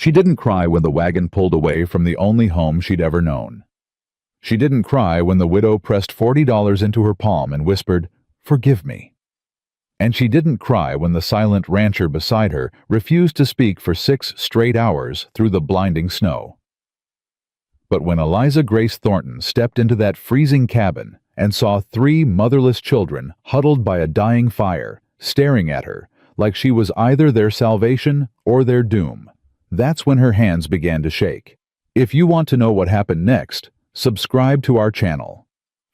She didn't cry when the wagon pulled away from the only home she'd ever known. She didn't cry when the widow pressed $40 into her palm and whispered, "Forgive me." And she didn't cry when the silent rancher beside her refused to speak for 6 straight hours through the blinding snow. But when Eliza Grace Thornton stepped into that freezing cabin and saw 3 motherless children huddled by a dying fire, staring at her like she was either their salvation or their doom, that's when her hands began to shake. If you want to know what happened next, subscribe to our channel.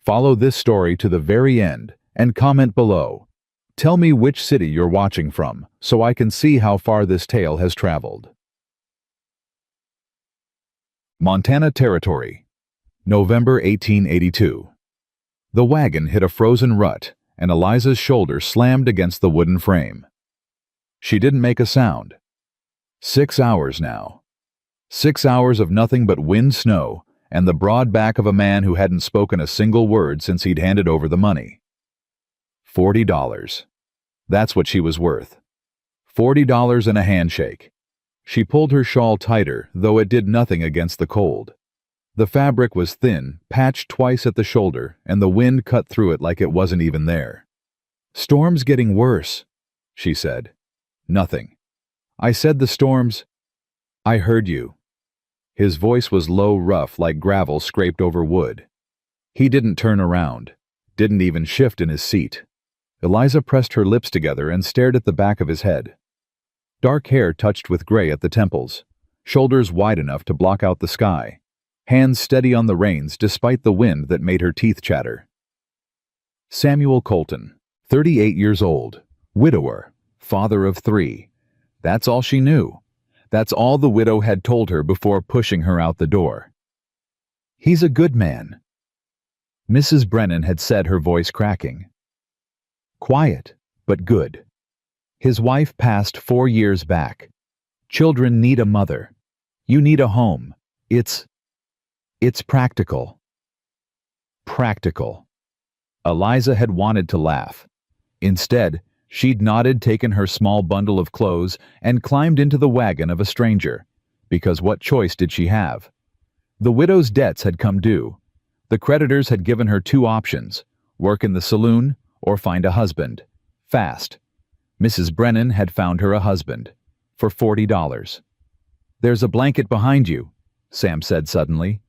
Follow this story to the very end and comment below. Tell me which city you're watching from so I can see how far this tale has traveled. Montana Territory, November 1882. The wagon hit a frozen rut and Eliza's shoulder slammed against the wooden frame. She didn't make a sound. 6 hours now. 6 hours of nothing but wind, snow, and the broad back of a man who hadn't spoken a single word since he'd handed over the money. $40. That's what she was worth. $40 and a handshake. She pulled her shawl tighter, though it did nothing against the cold. The fabric was thin, patched twice at the shoulder, and the wind cut through it like it wasn't even there. "Storm's getting worse," she said. "Nothing. I said the storm's—" "I heard you." His voice was low, rough, like gravel scraped over wood. He didn't turn around, didn't even shift in his seat. Eliza pressed her lips together and stared at the back of his head. Dark hair touched with gray at the temples, shoulders wide enough to block out the sky, hands steady on the reins despite the wind that made her teeth chatter. Samuel Colton, 38 years old, widower, father of 3. That's all she knew. That's all the widow had told her before pushing her out the door. "He's a good man," Mrs. Brennan had said, her voice cracking. "Quiet, but good. His wife passed 4 years back. Children need a mother. You need a home. It's practical." Practical. Eliza had wanted to laugh. Instead, she'd nodded, taken her small bundle of clothes, and climbed into the wagon of a stranger. Because what choice did she have? The widow's debts had come due. The creditors had given her 2 options: work in the saloon or find a husband. Fast. Mrs. Brennan had found her a husband. For $40. "There's a blanket behind you," Sam said suddenly.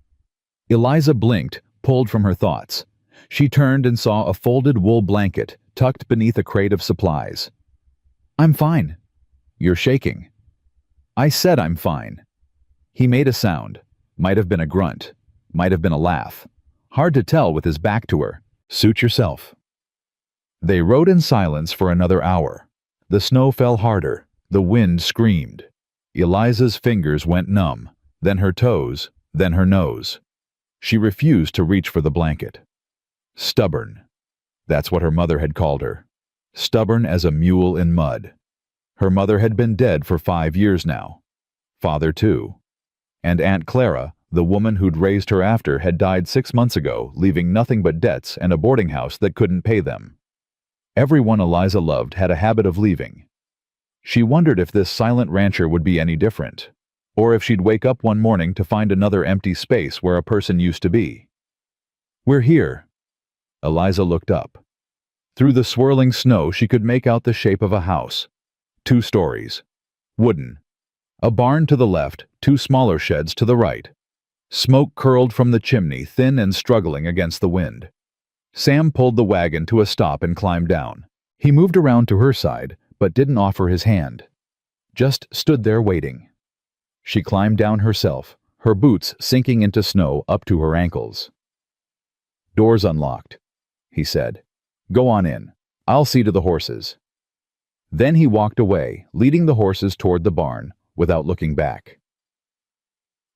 Eliza blinked, pulled from her thoughts. She turned and saw a folded wool blanket tucked beneath a crate of supplies. "I'm fine." "You're shaking." "I said I'm fine." He made a sound. Might have been a grunt. Might have been a laugh. Hard to tell with his back to her. "Suit yourself." They rode in silence for another hour. The snow fell harder. The wind screamed. Eliza's fingers went numb, then her toes, then her nose. She refused to reach for the blanket. Stubborn. That's what her mother had called her. Stubborn as a mule in mud. Her mother had been dead for 5 years now. Father too. And Aunt Clara, the woman who'd raised her after, had died 6 months ago, leaving nothing but debts and a boarding house that couldn't pay them. Everyone Eliza loved had a habit of leaving. She wondered if this silent rancher would be any different, or if she'd wake up one morning to find another empty space where a person used to be. "We're here." Eliza looked up. Through the swirling snow she could make out the shape of a house. 2 stories. Wooden. A barn to the left, 2 smaller sheds to the right. Smoke curled from the chimney, thin and struggling against the wind. Sam pulled the wagon to a stop and climbed down. He moved around to her side, but didn't offer his hand. Just stood there waiting. She climbed down herself, her boots sinking into snow up to her ankles. "Door's unlocked," he said. "Go on in. I'll see to the horses." Then he walked away, leading the horses toward the barn, without looking back.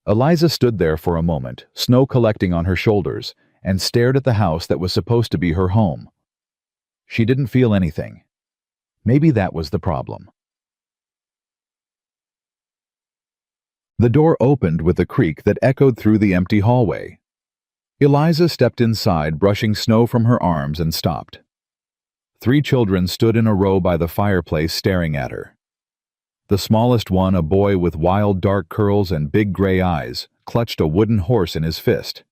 Eliza stood there for a moment, snow collecting on her shoulders, and stared at the house that was supposed to be her home. She didn't feel anything. Maybe that was the problem. The door opened with a creak that echoed through the empty hallway. Eliza stepped inside, brushing snow from her arms, and stopped. 3 children stood in a row by the fireplace staring at her. The smallest one, a boy with wild dark curls and big gray eyes, clutched a wooden horse in his fist.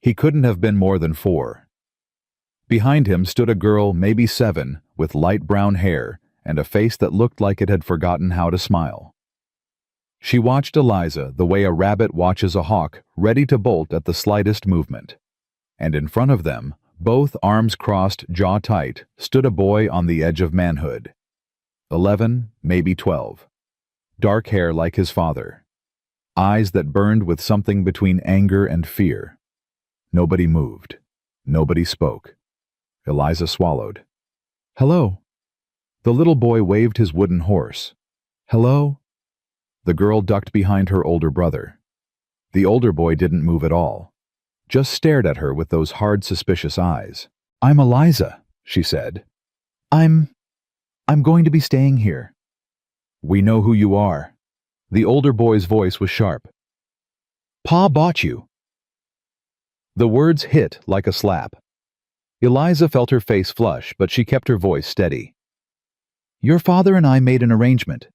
He couldn't have been more than 4. Behind him stood a girl, maybe 7, with light brown hair and a face that looked like it had forgotten how to smile. She watched Eliza the way a rabbit watches a hawk, ready to bolt at the slightest movement. And in front of them, both arms crossed, jaw tight, stood a boy on the edge of manhood. 11, maybe 12. Dark hair like his father. Eyes that burned with something between anger and fear. Nobody moved. Nobody spoke. Eliza swallowed. "Hello." The little boy waved his wooden horse. "Hello?" The girl ducked behind her older brother. The older boy didn't move at all, just stared at her with those hard, suspicious eyes. "I'm Eliza," she said. I'm going to be staying here." "We know who you are." The older boy's voice was sharp. "Pa bought you." The words hit like a slap. Eliza felt her face flush, but she kept her voice steady. "Your father and I made an arrangement.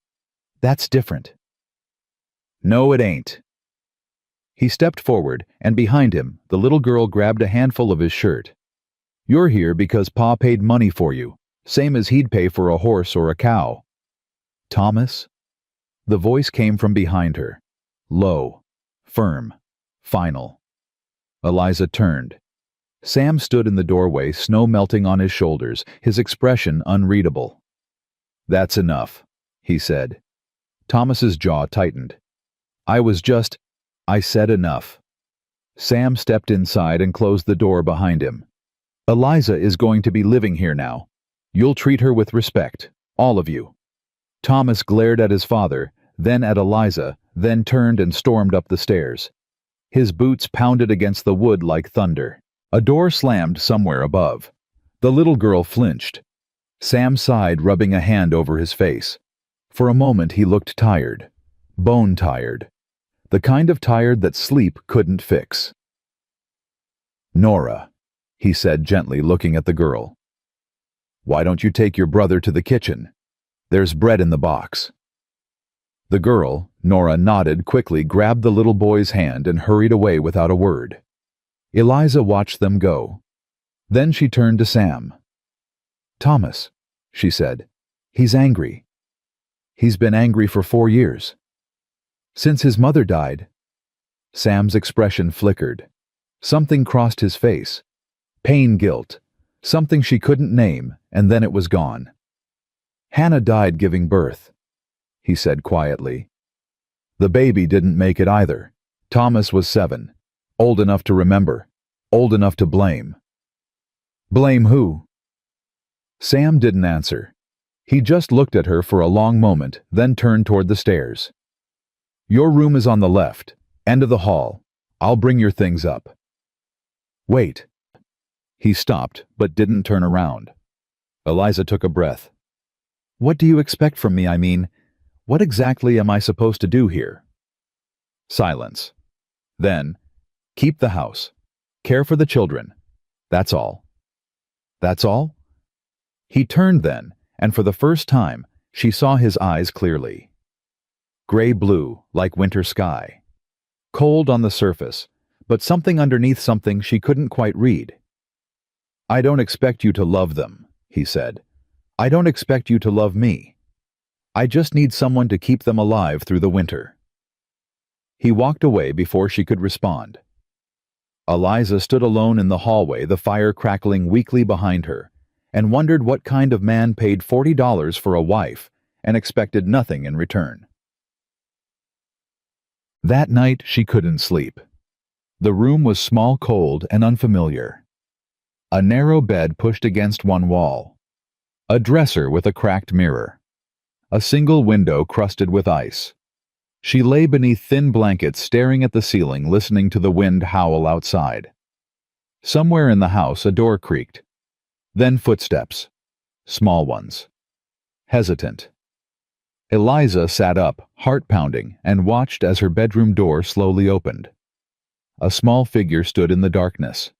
That's different." "No, it ain't." He stepped forward, and behind him, the little girl grabbed a handful of his shirt. "You're here because Pa paid money for you, same as he'd pay for a horse or a cow." "Thomas?" The voice came from behind her. Low, firm, final. Eliza turned. Sam stood in the doorway, snow melting on his shoulders, his expression unreadable. "That's enough," he said. Thomas's jaw tightened. I said enough." Sam stepped inside and closed the door behind him. "Eliza is going to be living here now. You'll treat her with respect, all of you." Thomas glared at his father, then at Eliza, then turned and stormed up the stairs. His boots pounded against the wood like thunder. A door slammed somewhere above. The little girl flinched. Sam sighed, rubbing a hand over his face. For a moment he looked tired. Bone tired. The kind of tired that sleep couldn't fix. "Nora," he said gently, looking at the girl. "Why don't you take your brother to the kitchen? There's bread in the box." The girl, Nora, nodded quickly, grabbed the little boy's hand and hurried away without a word. Eliza watched them go. Then she turned to Sam. "Thomas," she said, "he's angry. He's been angry for 4 years. Since his mother died." Sam's expression flickered. Something crossed his face. Pain, guilt. Something she couldn't name, and then it was gone. "Hannah died giving birth," he said quietly. "The baby didn't make it either. Thomas was 7. Old enough to remember. Old enough to blame." "Blame who?" Sam didn't answer. He just looked at her for a long moment, then turned toward the stairs. "Your room is on the left, end of the hall. I'll bring your things up." "Wait." He stopped, but didn't turn around. Eliza took a breath. "What do you expect from me? I mean, what exactly am I supposed to do here?" Silence. Then, "Keep the house. Care for the children. That's all." "That's all?" He turned then, and for the first time, she saw his eyes clearly. Gray-blue, like winter sky. Cold on the surface, but something underneath something she couldn't quite read. "I don't expect you to love them," he said. "I don't expect you to love me. I just need someone to keep them alive through the winter." He walked away before she could respond. Eliza stood alone in the hallway, the fire crackling weakly behind her, and wondered what kind of man paid $40 for a wife and expected nothing in return. That night she couldn't sleep. The room was small, cold, and unfamiliar. A narrow bed pushed against one wall. A dresser with a cracked mirror. A single window crusted with ice. She lay beneath thin blankets, staring at the ceiling, listening to the wind howl outside. Somewhere in the house a door creaked. Then footsteps. Small ones. Hesitant. Eliza sat up, heart pounding, and watched as her bedroom door slowly opened. A small figure stood in the darkness.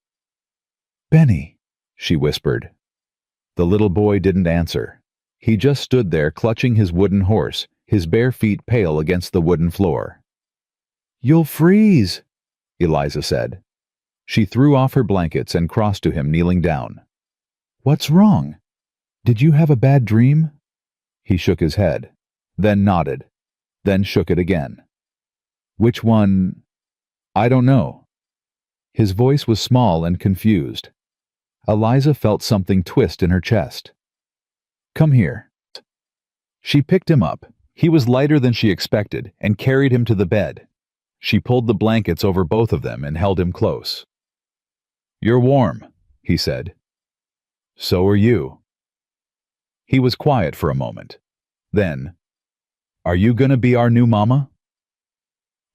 "Benny," she whispered. The little boy didn't answer. He just stood there, clutching his wooden horse, his bare feet pale against the wooden floor. "You'll freeze," Eliza said. She threw off her blankets and crossed to him, kneeling down. "What's wrong? Did you have a bad dream?" He shook his head, then nodded, then shook it again. "Which one?" "I don't know." His voice was small and confused. Eliza felt something twist in her chest. "Come here." She picked him up. He was lighter than she expected and carried him to the bed. She pulled the blankets over both of them and held him close. "You're warm," he said. "So are you." He was quiet for a moment. Then, "Are you gonna be our new mama?"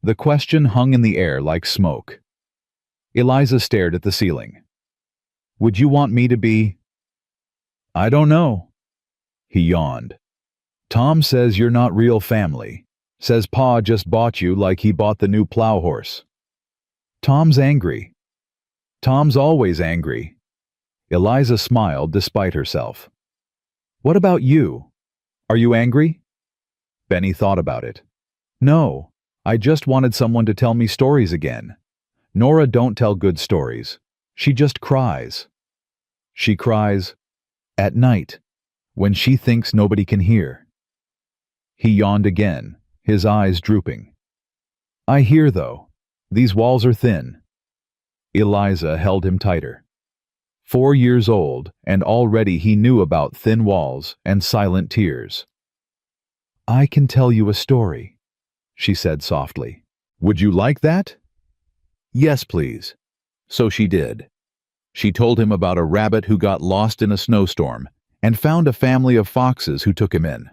The question hung in the air like smoke. Eliza stared at the ceiling. "Would you want me to be?" "I don't know." He yawned. "Tom says you're not real family. Says Pa just bought you like he bought the new plow horse." "Tom's angry." "Tom's always angry." Eliza smiled despite herself. "What about you? Are you angry?" Benny thought about it. "No, I just wanted someone to tell me stories again. Nora don't tell good stories. She just cries. She cries at night, when she thinks nobody can hear." He yawned again, his eyes drooping. "I hear, though. These walls are thin." Eliza held him tighter. 4 years old, and already he knew about thin walls and silent tears. "I can tell you a story," she said softly. "Would you like that?" "Yes, please." So she did. She told him about a rabbit who got lost in a snowstorm and found a family of foxes who took him in.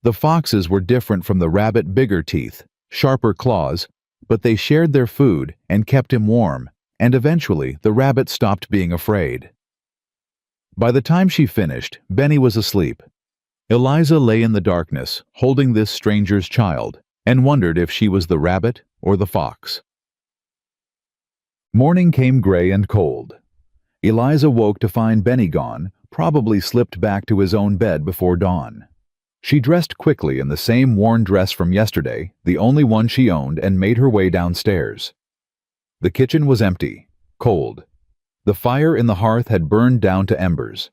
The foxes were different from the rabbit, bigger teeth, sharper claws, but they shared their food and kept him warm, and eventually the rabbit stopped being afraid. By the time she finished, Benny was asleep. Eliza lay in the darkness, holding this stranger's child, and wondered if she was the rabbit or the fox. Morning came gray and cold. Eliza woke to find Benny gone, probably slipped back to his own bed before dawn. She dressed quickly in the same worn dress from yesterday, the only one she owned, and made her way downstairs. The kitchen was empty, cold. The fire in the hearth had burned down to embers.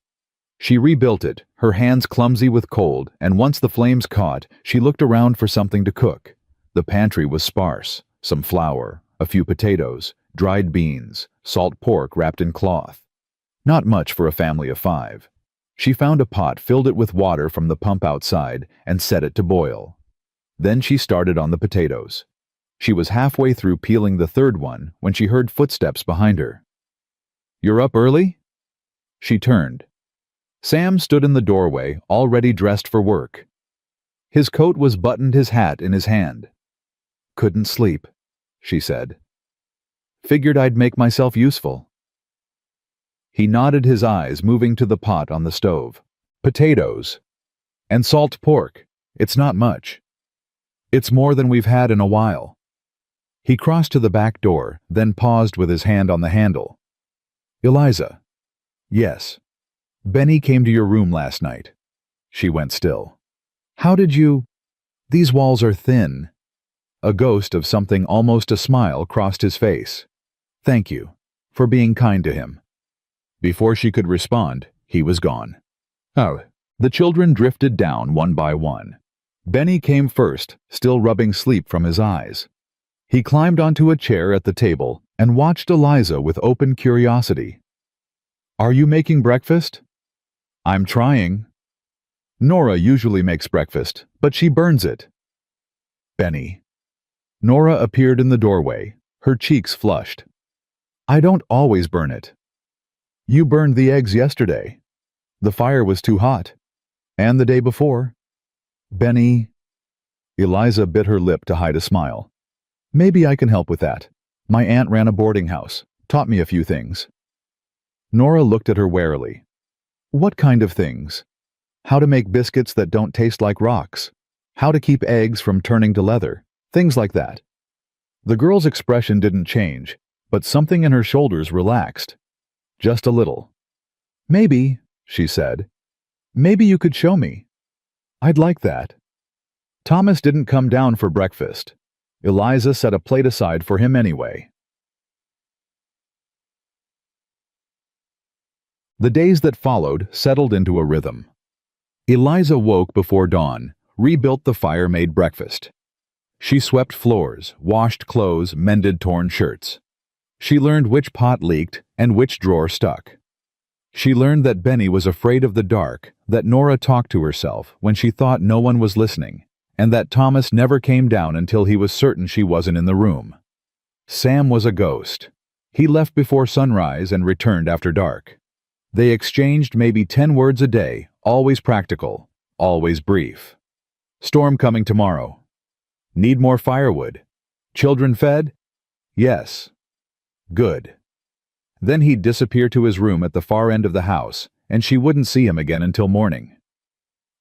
She rebuilt it, her hands clumsy with cold, and once the flames caught, she looked around for something to cook. The pantry was sparse: some flour, a few potatoes, dried beans, salt pork wrapped in cloth. Not much for a family of 5. She found a pot, filled it with water from the pump outside, and set it to boil. Then she started on the potatoes. She was halfway through peeling the third one when she heard footsteps behind her. "You're up early?" She turned. Sam stood in the doorway, already dressed for work. His coat was buttoned, his hat in his hand. "Couldn't sleep," she said. "Figured I'd make myself useful." He nodded, his eyes moving to the pot on the stove. "Potatoes. And salt pork. It's not much. It's more than we've had in a while." He crossed to the back door, then paused with his hand on the handle. "Eliza." "Yes." "Benny came to your room last night." She went still. "How did you—" "These walls are thin." A ghost of something, almost a smile, crossed his face. "Thank you for being kind to him." Before she could respond, he was gone. Oh. The children drifted down one by one. Benny came first, still rubbing sleep from his eyes. He climbed onto a chair at the table and watched Eliza with open curiosity. "Are you making breakfast?" "I'm trying." "Nora usually makes breakfast, but she burns it." "Benny." Nora appeared in the doorway, her cheeks flushed. "I don't always burn it." "You burned the eggs yesterday. The fire was too hot. And the day before." "Benny." Eliza bit her lip to hide a smile. "Maybe I can help with that. My aunt ran a boarding house, taught me a few things." Nora looked at her warily. "What kind of things?" "How to make biscuits that don't taste like rocks. How to keep eggs from turning to leather. Things like that." The girl's expression didn't change, but something in her shoulders relaxed. Just a little. "Maybe," she said. "Maybe you could show me. I'd like that." Thomas didn't come down for breakfast. Eliza set a plate aside for him anyway. The days that followed settled into a rhythm. Eliza woke before dawn, rebuilt the fire-made breakfast. She swept floors, washed clothes, mended torn shirts. She learned which pot leaked and which drawer stuck. She learned that Benny was afraid of the dark, that Nora talked to herself when she thought no one was listening, and that Thomas never came down until he was certain she wasn't in the room. Sam was a ghost. He left before sunrise and returned after dark. They exchanged maybe 10 words a day, always practical, always brief. Storm coming tomorrow. Need more firewood. Children fed? Yes. Good. Then he'd disappear to his room at the far end of the house, and she wouldn't see him again until morning.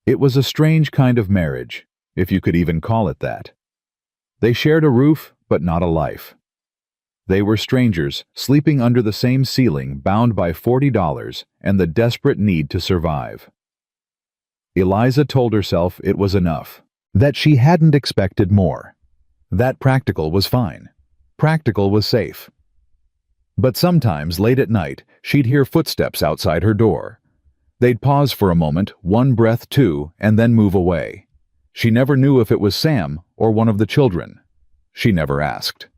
It was a strange kind of marriage, if you could even call it that. They shared a roof, but not a life. They were strangers, sleeping under the same ceiling, bound by $40 and the desperate need to survive. Eliza told herself it was enough, that she hadn't expected more. That practical was fine. Practical was safe. But sometimes, late at night, she'd hear footsteps outside her door. They'd pause for a moment, one breath too, and then move away. She never knew if it was Sam or one of the children. She never asked.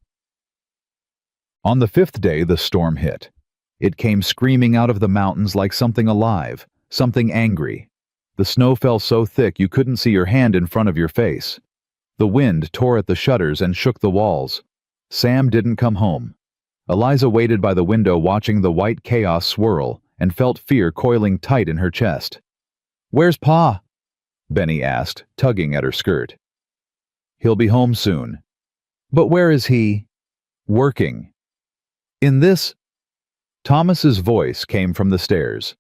On the 5th day, the storm hit. It came screaming out of the mountains like something alive, something angry. The snow fell so thick you couldn't see your hand in front of your face. The wind tore at the shutters and shook the walls. Sam didn't come home. Eliza waited by the window watching the white chaos swirl and felt fear coiling tight in her chest. "Where's Pa?" Benny asked, tugging at her skirt. "He'll be home soon." "But where is he?" "Working." In this, Thomas's voice came from the stairs.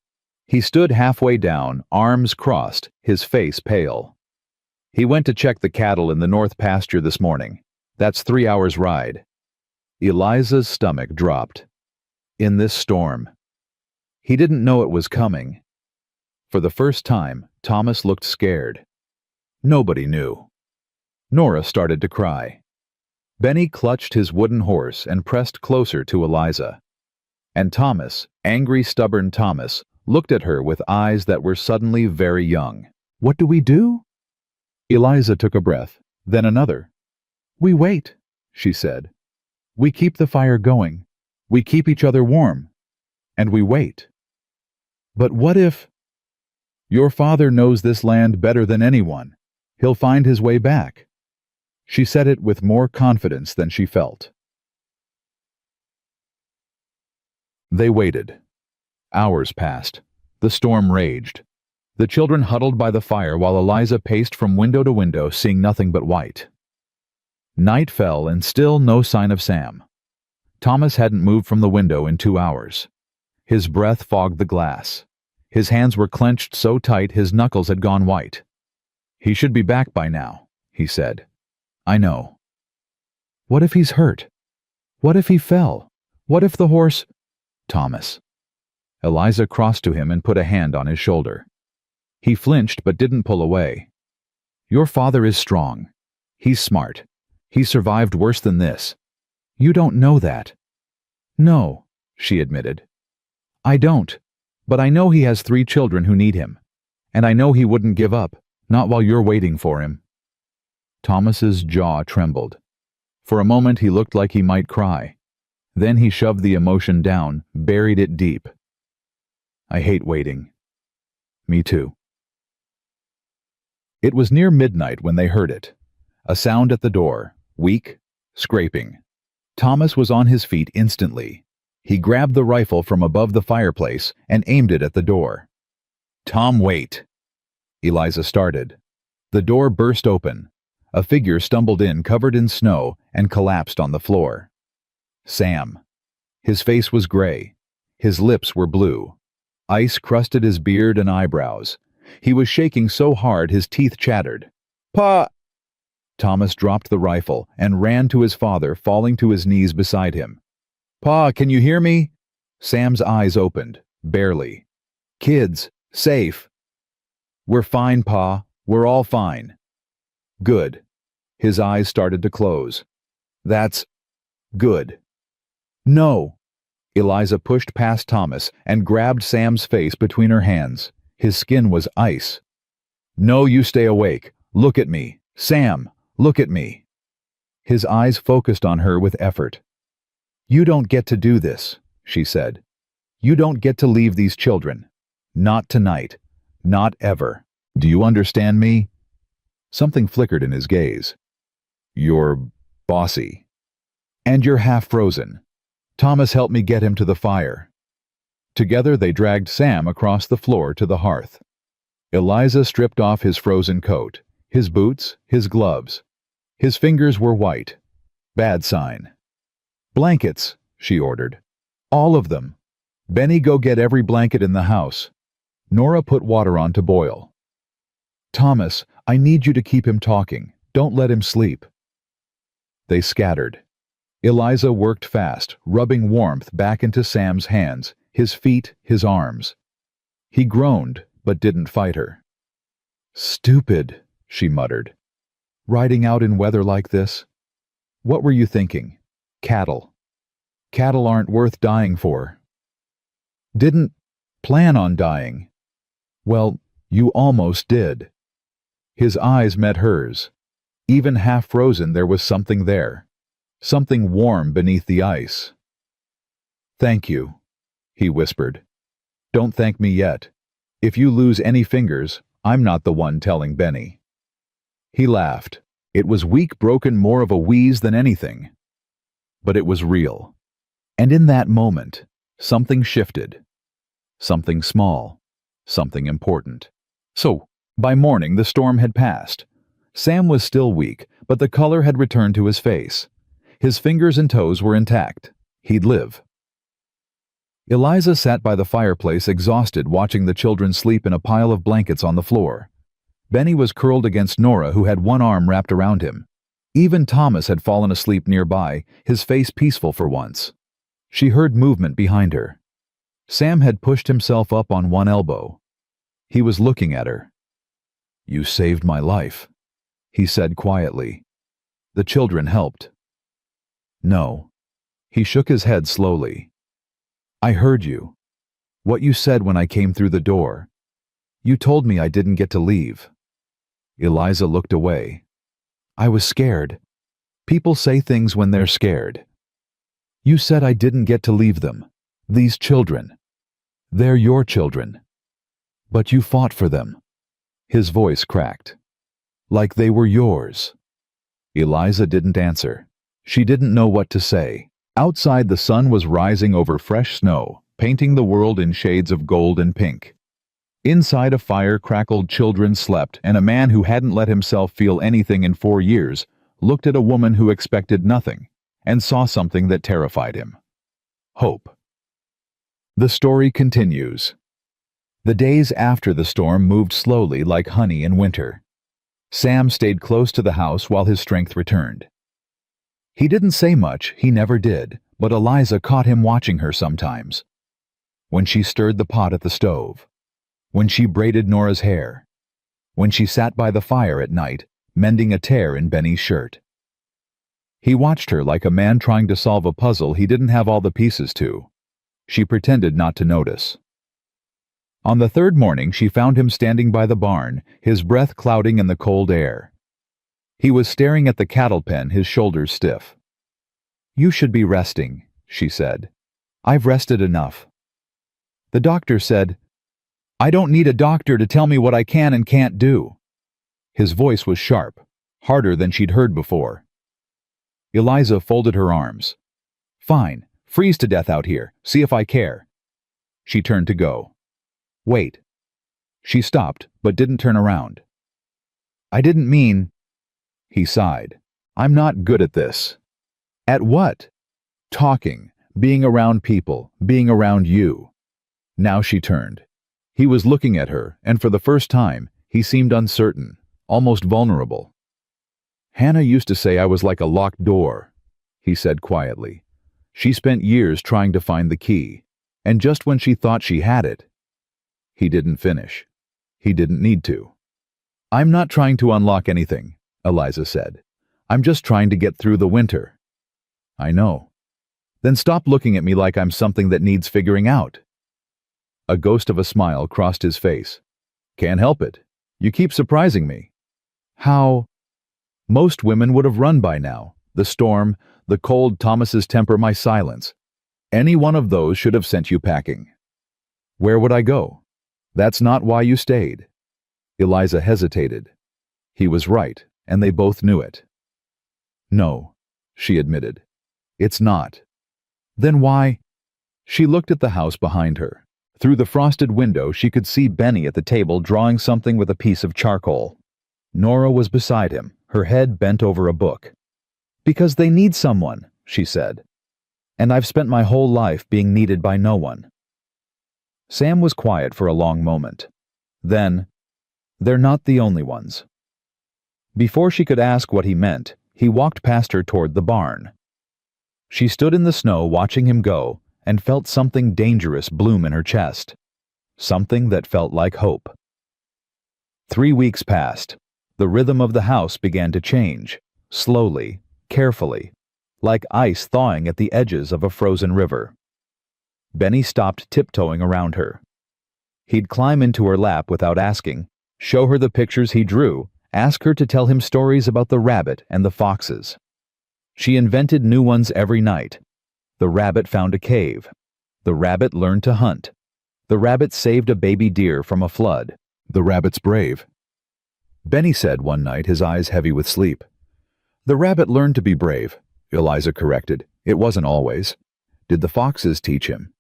He stood halfway down, arms crossed, his face pale. "He went to check the cattle in the north pasture this morning. That's 3 hours' ride." Eliza's stomach dropped. In this storm. He didn't know it was coming. For the first time, Thomas looked scared. Nobody knew. Nora started to cry. Benny clutched his wooden horse and pressed closer to Eliza. And Thomas, angry, stubborn Thomas, looked at her with eyes that were suddenly very young. "What do we do?" Eliza took a breath, then another. "We wait," she said. "We keep the fire going. We keep each other warm. And we wait." "But what if—" "Your father knows this land better than anyone. He'll find his way back." She said it with more confidence than she felt. They waited. Hours passed. The storm raged. The children huddled by the fire while Eliza paced from window to window, seeing nothing but white. Night fell and still no sign of Sam. Thomas hadn't moved from the window in 2 hours. His breath fogged the glass. His hands were clenched so tight his knuckles had gone white. "He should be back by now," he said. "I know." "What if he's hurt? What if he fell? What if the horse—" "Thomas." Eliza crossed to him and put a hand on his shoulder. He flinched but didn't pull away. "Your father is strong. He's smart. He survived worse than this. You don't know that." "No," she admitted. "I don't. But I know he has 3 children who need him. And I know he wouldn't give up, not while you're waiting for him." Thomas's jaw trembled. For a moment he looked like he might cry. Then he shoved the emotion down, buried it deep. "I hate waiting." "Me too." It was near midnight when they heard it. A sound at the door, weak, scraping. Thomas was on his feet instantly. He grabbed the rifle from above the fireplace and aimed it at the door. "Tom, wait!" Eliza started. The door burst open. A figure stumbled in, covered in snow, and collapsed on the floor. Sam. His face was gray. His lips were blue. Ice crusted his beard and eyebrows. He was shaking so hard his teeth chattered. "Pa!" Thomas dropped the rifle and ran to his father, falling to his knees beside him. "Pa, can you hear me?" Sam's eyes opened, barely. "Kids, safe." "We're fine, Pa. We're all fine." Good. His eyes started to close. That's good. No. Eliza pushed past Thomas and grabbed Sam's face between her hands. His skin was ice. No, you stay awake. Look at me. Sam, look at me. His eyes focused on her with effort. You don't get to do this, she said. You don't get to leave these children. Not tonight. Not ever. Do you understand me? Something flickered in his gaze. You're bossy. And you're half frozen. Thomas helped me get him to the fire. Together they dragged Sam across the floor to the hearth. Eliza stripped off his frozen coat, his boots, his gloves. His fingers were white. Bad sign. Blankets, she ordered. All of them. Benny, go get every blanket in the house. Nora put water on to boil. Thomas, I need you to keep him talking. Don't let him sleep. They scattered. Eliza worked fast, rubbing warmth back into Sam's hands, his feet, his arms. He groaned, but didn't fight her. Stupid, she muttered. Riding out in weather like this? What were you thinking? Cattle. Cattle aren't worth dying for. Didn't plan on dying. Well, you almost did. His eyes met hers. Even half frozen, there was something there. Something warm beneath the ice. Thank you, he whispered. Don't thank me yet. If you lose any fingers, I'm not the one telling Benny. He laughed. It was weak, broken, more of a wheeze than anything. But it was real. And in that moment, something shifted. Something small. Something important. So, by morning, the storm had passed. Sam was still weak, but the color had returned to his face. His fingers and toes were intact. He'd live. Eliza sat by the fireplace, exhausted, watching the children sleep in a pile of blankets on the floor. Benny was curled against Nora, who had one arm wrapped around him. Even Thomas had fallen asleep nearby, his face peaceful for once. She heard movement behind her. Sam had pushed himself up on one elbow. He was looking at her. You saved my life, he said quietly. The children helped. No. He shook his head slowly. I heard you. What you said when I came through the door. You told me I didn't get to leave. Eliza looked away. I was scared. People say things when they're scared. You said I didn't get to leave them. These children. They're your children. But you fought for them. His voice cracked. Like they were yours. Eliza didn't answer. She didn't know what to say. Outside, the sun was rising over fresh snow, painting the world in shades of gold and pink. Inside, a fire crackled, children slept, and a man who hadn't let himself feel anything in 4 years looked at a woman who expected nothing and saw something that terrified him. Hope. The story continues. The days after the storm moved slowly like honey in winter. Sam stayed close to the house while his strength returned. He didn't say much, he never did, but Eliza caught him watching her sometimes. When she stirred the pot at the stove. When she braided Nora's hair. When she sat by the fire at night, mending a tear in Benny's shirt. He watched her like a man trying to solve a puzzle he didn't have all the pieces to. She pretended not to notice. On the third morning, she found him standing by the barn, his breath clouding in the cold air. He was staring at the cattle pen, his shoulders stiff. You should be resting, she said. I've rested enough. The doctor said, I don't need a doctor to tell me what I can and can't do. His voice was sharp, harder than she'd heard before. Eliza folded her arms. Fine, freeze to death out here, see if I care. She turned to go. Wait. She stopped, but didn't turn around. I didn't mean... He sighed. I'm not good at this. At what? Talking, being around people, being around you. Now she turned. He was looking at her, and for the first time, he seemed uncertain, almost vulnerable. Hannah used to say I was like a locked door, he said quietly. She spent years trying to find the key, and just when she thought she had it, he didn't finish. He didn't need to. I'm not trying to unlock anything, Eliza said. "I'm just trying to get through the winter." "I know." "Then stop looking at me like I'm something that needs figuring out." A ghost of a smile crossed his face. "Can't help it. You keep surprising me." "How?" "Most women would have run by now. The storm, the cold, Thomas's temper, my silence. Any one of those should have sent you packing." "Where would I go?" "That's not why you stayed." Eliza hesitated. He was right, and they both knew it. "No," she admitted. "It's not." "Then why?" She looked at the house behind her. Through the frosted window, she could see Benny at the table drawing something with a piece of charcoal. Nora was beside him, her head bent over a book. "Because they need someone," she said. "And I've spent my whole life being needed by no one." Sam was quiet for a long moment. Then, "They're not the only ones." Before she could ask what he meant, he walked past her toward the barn. She stood in the snow watching him go and felt something dangerous bloom in her chest. Something that felt like hope. 3 weeks passed. The rhythm of the house began to change, slowly, carefully, like ice thawing at the edges of a frozen river. Benny stopped tiptoeing around her. He'd climb into her lap without asking, show her the pictures he drew, ask her to tell him stories about the rabbit and the foxes. She invented new ones every night. The rabbit found a cave. The rabbit learned to hunt. The rabbit saved a baby deer from a flood. The rabbit's brave. Benny said one night, his eyes heavy with sleep. "The rabbit learned to be brave," Eliza corrected. "It wasn't always." "Did the foxes teach him?"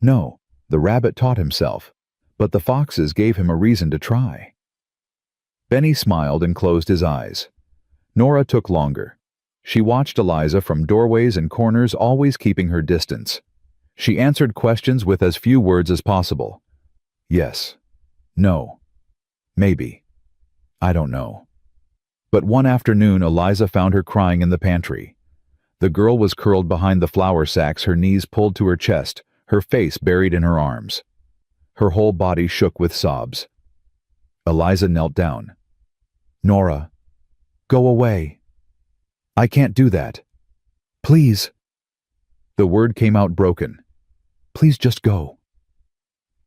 "No, the rabbit taught himself, but the foxes gave him a reason to try." Benny smiled and closed his eyes. Nora took longer. She watched Eliza from doorways and corners, always keeping her distance. She answered questions with as few words as possible. "Yes. No. Maybe. I don't know." But one afternoon, Eliza found her crying in the pantry. The girl was curled behind the flour sacks, her knees pulled to her chest, her face buried in her arms. Her whole body shook with sobs. Eliza knelt down. "Nora, go away." "I can't do that." "Please." The word came out broken. "Please just go."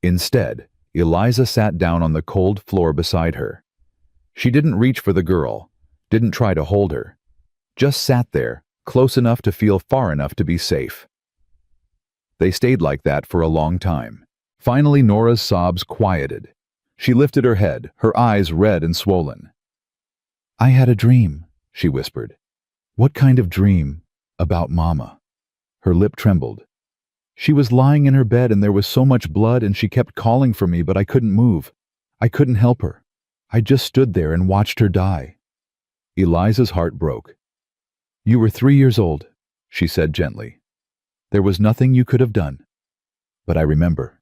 Instead, Eliza sat down on the cold floor beside her. She didn't reach for the girl, didn't try to hold her. Just sat there, close enough to feel far enough to be safe. They stayed like that for a long time. Finally, Nora's sobs quieted. She lifted her head, her eyes red and swollen. "I had a dream," she whispered. "What kind of dream?" "About Mama." Her lip trembled. "She was lying in her bed and there was so much blood and she kept calling for me, but I couldn't move. I couldn't help her. I just stood there and watched her die." Eliza's heart broke. "You were 3 years old," she said gently. "There was nothing you could have done. But I remember."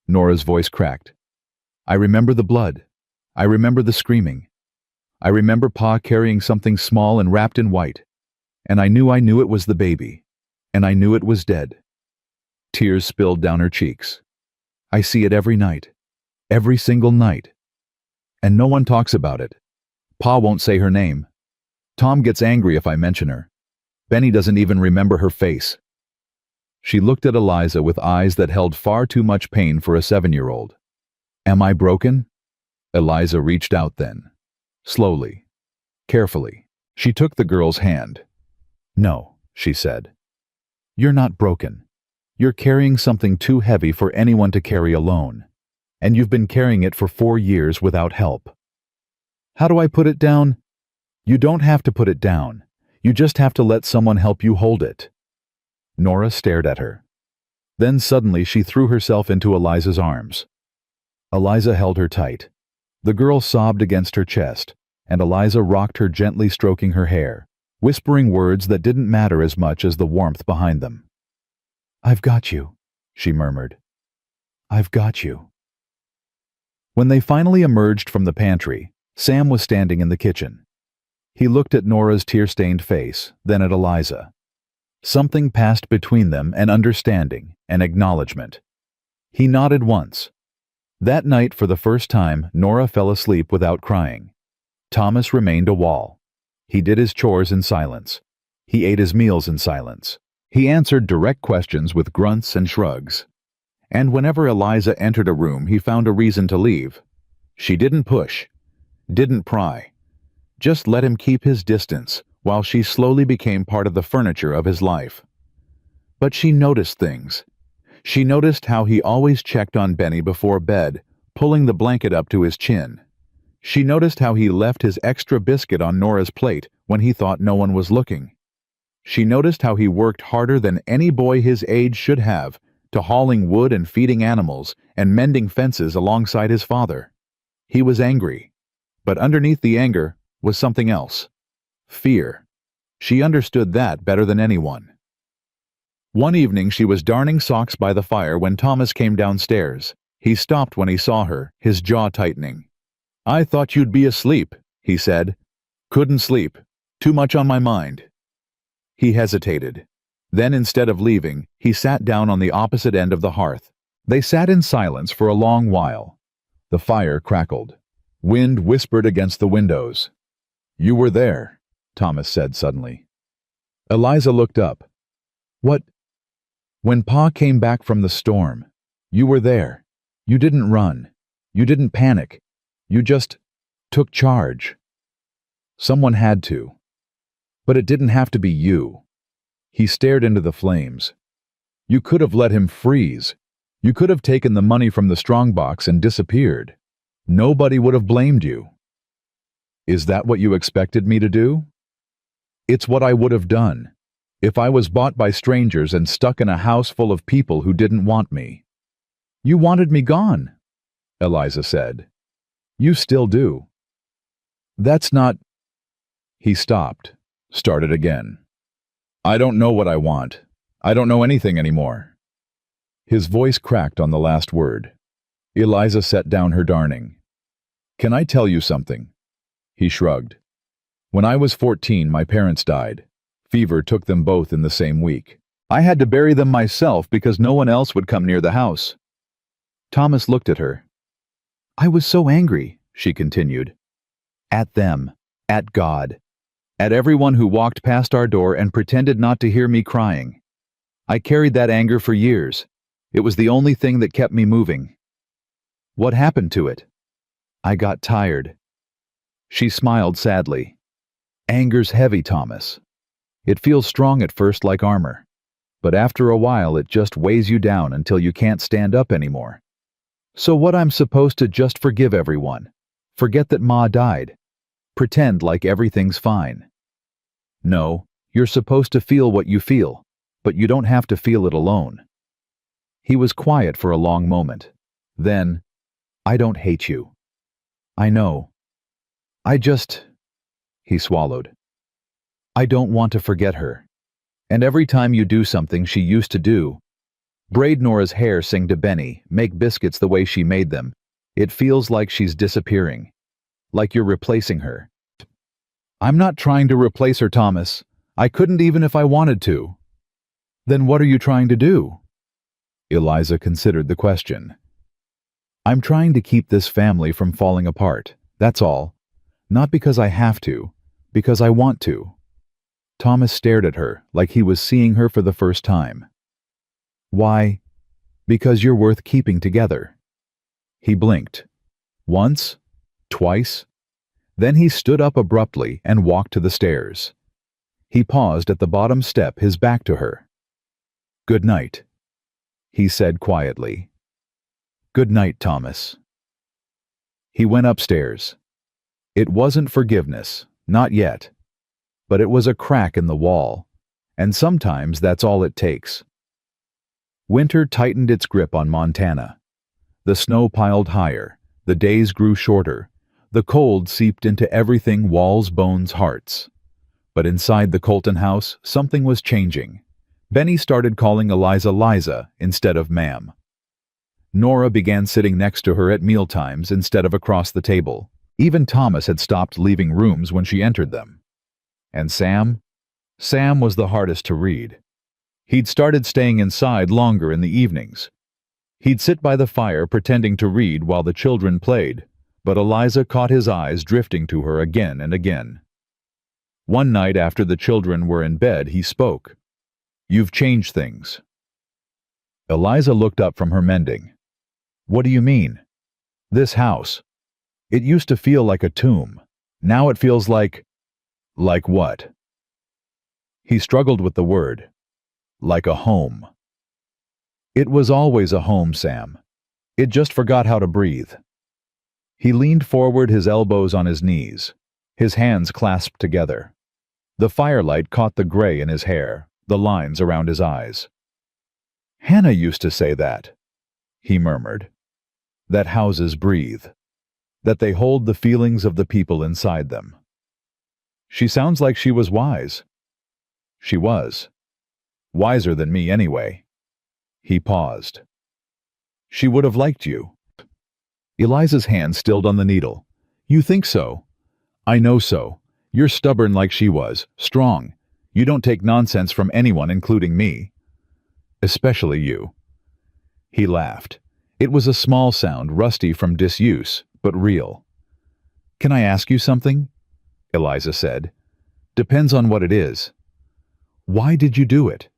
Nora's voice cracked. "I remember the blood. I remember the screaming. I remember Pa carrying something small and wrapped in white. And I knew it was the baby. And I knew it was dead." Tears spilled down her cheeks. "I see it every night. Every single night. And no one talks about it. Pa won't say her name. Tom gets angry if I mention her. Benny doesn't even remember her face." She looked at Eliza with eyes that held far too much pain for a 7-year-old. "Am I broken?" Eliza reached out then. Slowly, carefully, she took the girl's hand. "No," she said. "You're not broken. You're carrying something too heavy for anyone to carry alone. And you've been carrying it for 4 years without help." "How do I put it down?" "You don't have to put it down. You just have to let someone help you hold it." Nora stared at her. Then suddenly she threw herself into Eliza's arms. Eliza held her tight. The girl sobbed against her chest, and Eliza rocked her, gently stroking her hair, whispering words that didn't matter as much as the warmth behind them. "I've got you," she murmured. "I've got you." When they finally emerged from the pantry, Sam was standing in the kitchen. He looked at Nora's tear-stained face, then at Eliza. Something passed between them, an understanding, an acknowledgement. He nodded once. That night, for the first time, Nora fell asleep without crying. Thomas remained a wall, He did his chores in silence. He ate his meals in silence. He answered direct questions with grunts and shrugs. And whenever Eliza entered a room, he found a reason to leave. She didn't push, didn't pry. Just let him keep his distance while she slowly became part of the furniture of his life. But she noticed things. She noticed how he always checked on Benny before bed, pulling the blanket up to his chin. She noticed how he left his extra biscuit on Nora's plate when he thought no one was looking. She noticed how he worked harder than any boy his age should have to hauling wood and feeding animals and mending fences alongside his father. He was angry, but underneath the anger was something else. Fear. She understood that better than anyone. One evening she was darning socks by the fire when Thomas came downstairs. He stopped when he saw her, his jaw tightening. "I thought you'd be asleep," he said. "Couldn't sleep. Too much on my mind." He hesitated. Then instead of leaving, he sat down on the opposite end of the hearth. They sat in silence for a long while. The fire crackled. Wind whispered against the windows. "You were there," Thomas said suddenly. Eliza looked up. "What?" "When Pa came back from the storm. You were there. You didn't run. You didn't panic. You just took charge. Someone had to. But it didn't have to be you." He stared into the flames. "You could have let him freeze. You could have taken the money from the strongbox and disappeared. Nobody would have blamed you." "Is that what you expected me to do?" "It's what I would have done if I was bought by strangers and stuck in a house full of people who didn't want me." "You wanted me gone," Eliza said. "You still do." "That's not—" He stopped, started again. "I don't know what I want. I don't know anything anymore." His voice cracked on the last word. Eliza set down her darning. "Can I tell you something?" He shrugged. "When I was 14, my parents died. Fever took them both in the same week. I had to bury them myself because no one else would come near the house." Thomas looked at her. "I was so angry," she continued. "At them, at God, at everyone who walked past our door and pretended not to hear me crying. I carried that anger for years. It was the only thing that kept me moving. What happened to it? I got tired." She smiled sadly. "Anger's heavy, Thomas. It feels strong at first like armor, but after a while it just weighs you down until you can't stand up anymore. So what, I'm supposed to just forgive everyone? Forget that Ma died? Pretend like everything's fine?" "No, you're supposed to feel what you feel, but you don't have to feel it alone." He was quiet for a long moment. Then, "I don't hate you. I know. I just—" He swallowed. "I don't want to forget her. And every time you do something she used to do, braid Nora's hair, sing to Benny, make biscuits the way she made them, it feels like she's disappearing. Like you're replacing her." "I'm not trying to replace her, Thomas. I couldn't even if I wanted to." "Then what are you trying to do?" Eliza considered the question. "I'm trying to keep this family from falling apart, that's all. Not because I have to, because I want to." Thomas stared at her like he was seeing her for the first time. "Why?" "Because you're worth keeping together." He blinked. Once, twice. Then he stood up abruptly and walked to the stairs. He paused at the bottom step, his back to her. "Good night," he said quietly. "Good night, Thomas." He went upstairs. It wasn't forgiveness, not yet. But it was a crack in the wall, and sometimes that's all it takes. Winter tightened its grip on Montana. The snow piled higher, the days grew shorter, the cold seeped into everything: walls, bones, hearts. But inside the Colton house, something was changing. Benny started calling Eliza Liza instead of ma'am. Nora began sitting next to her at mealtimes instead of across the table. Even Thomas had stopped leaving rooms when she entered them. And Sam? Sam was the hardest to read. He'd started staying inside longer in the evenings. He'd sit by the fire pretending to read while the children played, but Eliza caught his eyes drifting to her again and again. One night after the children were in bed, he spoke. "You've changed things." Eliza looked up from her mending. "What do you mean?" "This house. It used to feel like a tomb. Now it feels like—" "Like what?" He struggled with the word. "Like a home." "It was always a home, Sam. It just forgot how to breathe." He leaned forward, his elbows on his knees, his hands clasped together. The firelight caught the gray in his hair, the lines around his eyes. "Hannah used to say that," he murmured. "That houses breathe. That they hold the feelings of the people inside them." "She sounds like she was wise." "She was. Wiser than me, anyway." He paused. "She would have liked you." Eliza's hand stilled on the needle. "You think so?" "I know so. You're stubborn like she was, strong. You don't take nonsense from anyone, including me." "Especially you." He laughed. It was a small sound, rusty from disuse, but real. "Can I ask you something?" Eliza said. "Depends on what it is." "Why did you do it?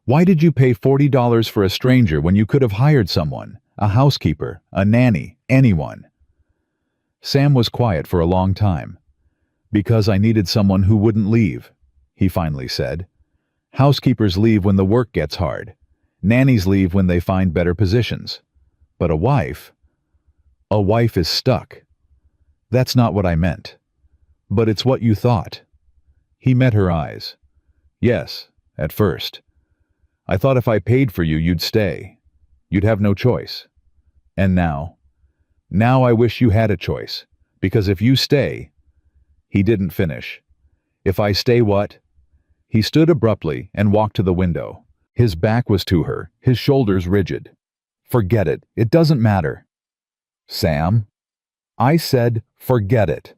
Why did you pay $40 for a stranger when you could have hired someone, a housekeeper, a nanny, anyone?" Sam was quiet for a long time. "Because I needed someone who wouldn't leave," he finally said. "Housekeepers leave when the work gets hard. Nannies leave when they find better positions. But a wife is stuck. That's not what I meant. But it's what you thought." He met her eyes. "Yes, at first. I thought if I paid for you, you'd stay. You'd have no choice. And now? Now I wish you had a choice. Because if you stay—" He didn't finish. "If I stay what?" He stood abruptly and walked to the window. His back was to her, his shoulders rigid. "Forget it. It doesn't matter." "Sam?" "I said, forget it."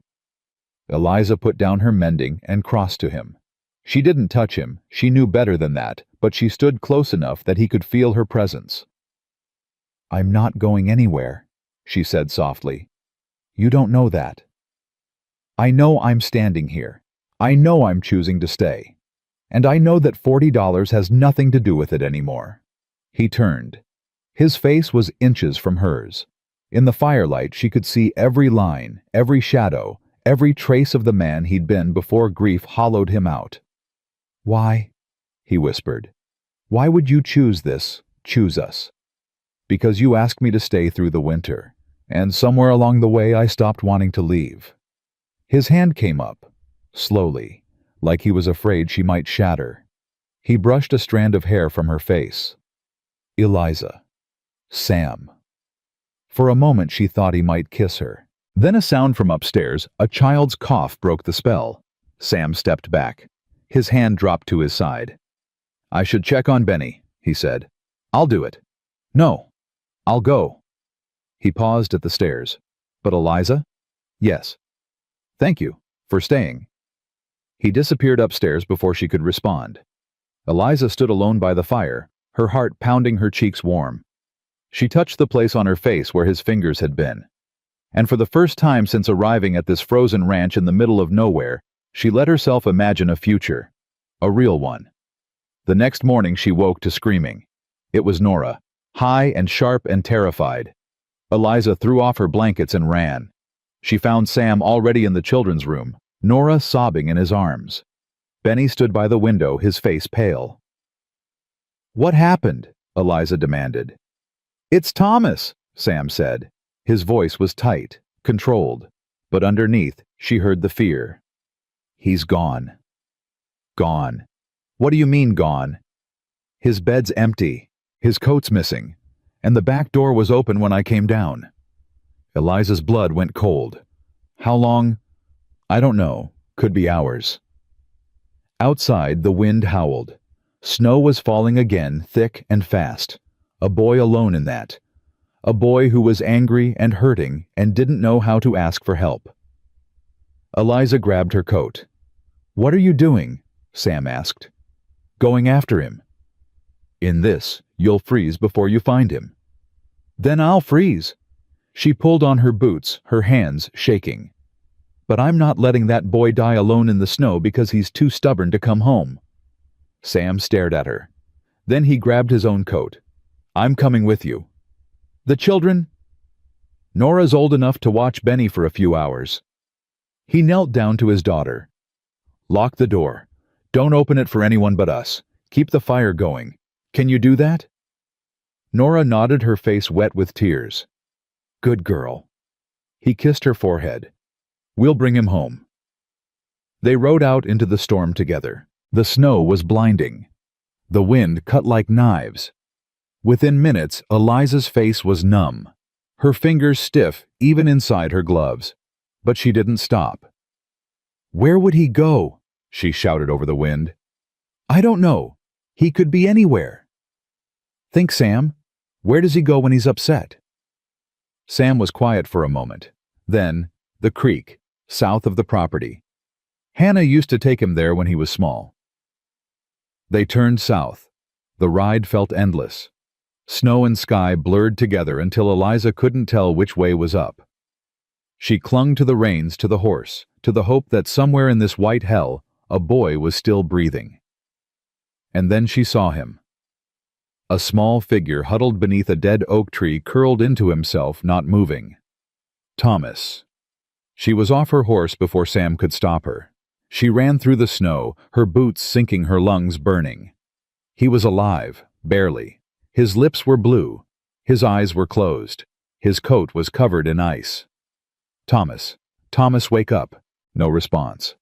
Eliza put down her mending and crossed to him. She didn't touch him, she knew better than that, but she stood close enough that he could feel her presence. "I'm not going anywhere," she said softly. "You don't know that." "I know I'm standing here. I know I'm choosing to stay. And I know that $40 has nothing to do with it anymore." He turned. His face was inches from hers. In the firelight she could see every line, every shadow, every trace of the man he'd been before grief hollowed him out. "Why?" he whispered. "Why would you choose this, choose us?" "Because you asked me to stay through the winter, and somewhere along the way I stopped wanting to leave." His hand came up, slowly, like he was afraid she might shatter. He brushed a strand of hair from her face. "Eliza. Sam." For a moment she thought he might kiss her. Then a sound from upstairs, a child's cough, broke the spell. Sam stepped back. His hand dropped to his side. "I should check on Benny," he said. "I'll do it." "No. I'll go." He paused at the stairs. "But Eliza?" "Yes." "Thank you. For staying." He disappeared upstairs before she could respond. Eliza stood alone by the fire, her heart pounding, her cheeks warm. She touched the place on her face where his fingers had been. And for the first time since arriving at this frozen ranch in the middle of nowhere, she let herself imagine a future. A real one. The next morning she woke to screaming. It was Nora, high and sharp and terrified. Eliza threw off her blankets and ran. She found Sam already in the children's room, Nora sobbing in his arms. Benny stood by the window, his face pale. "What happened?" Eliza demanded. "It's Thomas," Sam said. His voice was tight, controlled, but underneath she heard the fear. "He's gone." "Gone? What do you mean gone?" "His bed's empty, his coat's missing, and the back door was open when I came down." Eliza's blood went cold. "How long?" "I don't know. Could be hours." Outside, the wind howled. Snow was falling again, thick and fast. A boy alone in that. A boy who was angry and hurting and didn't know how to ask for help. Eliza grabbed her coat. "What are you doing?" Sam asked. "Going after him." "In this, you'll freeze before you find him." "Then I'll freeze." She pulled on her boots, her hands shaking. But I'm not letting that boy die alone in the snow because he's too stubborn to come home. Sam stared at her. Then he grabbed his own coat. I'm coming with you. The children? Nora's old enough to watch Benny for a few hours. He knelt down to his daughter. Lock the door. Don't open it for anyone but us. Keep the fire going. Can you do that? Nora nodded, her face wet with tears. Good girl. He kissed her forehead. We'll bring him home. They rode out into the storm together. The snow was blinding. The wind cut like knives. Within minutes, Eliza's face was numb, her fingers stiff even inside her gloves. But she didn't stop. Where would he go? She shouted over the wind. I don't know. He could be anywhere. Think, Sam. Where does he go when he's upset? Sam was quiet for a moment. Then, the creek, south of the property. Hannah used to take him there when he was small. They turned south. The ride felt endless. Snow and sky blurred together until Eliza couldn't tell which way was up. She clung to the reins, to the horse, to the hope that somewhere in this white hell, a boy was still breathing. And then she saw him. A small figure huddled beneath a dead oak tree, curled into himself, not moving. Thomas. She was off her horse before Sam could stop her. She ran through the snow, her boots sinking, her lungs burning. He was alive, barely. His lips were blue. His eyes were closed. His coat was covered in ice. Thomas. Thomas, wake up. No response.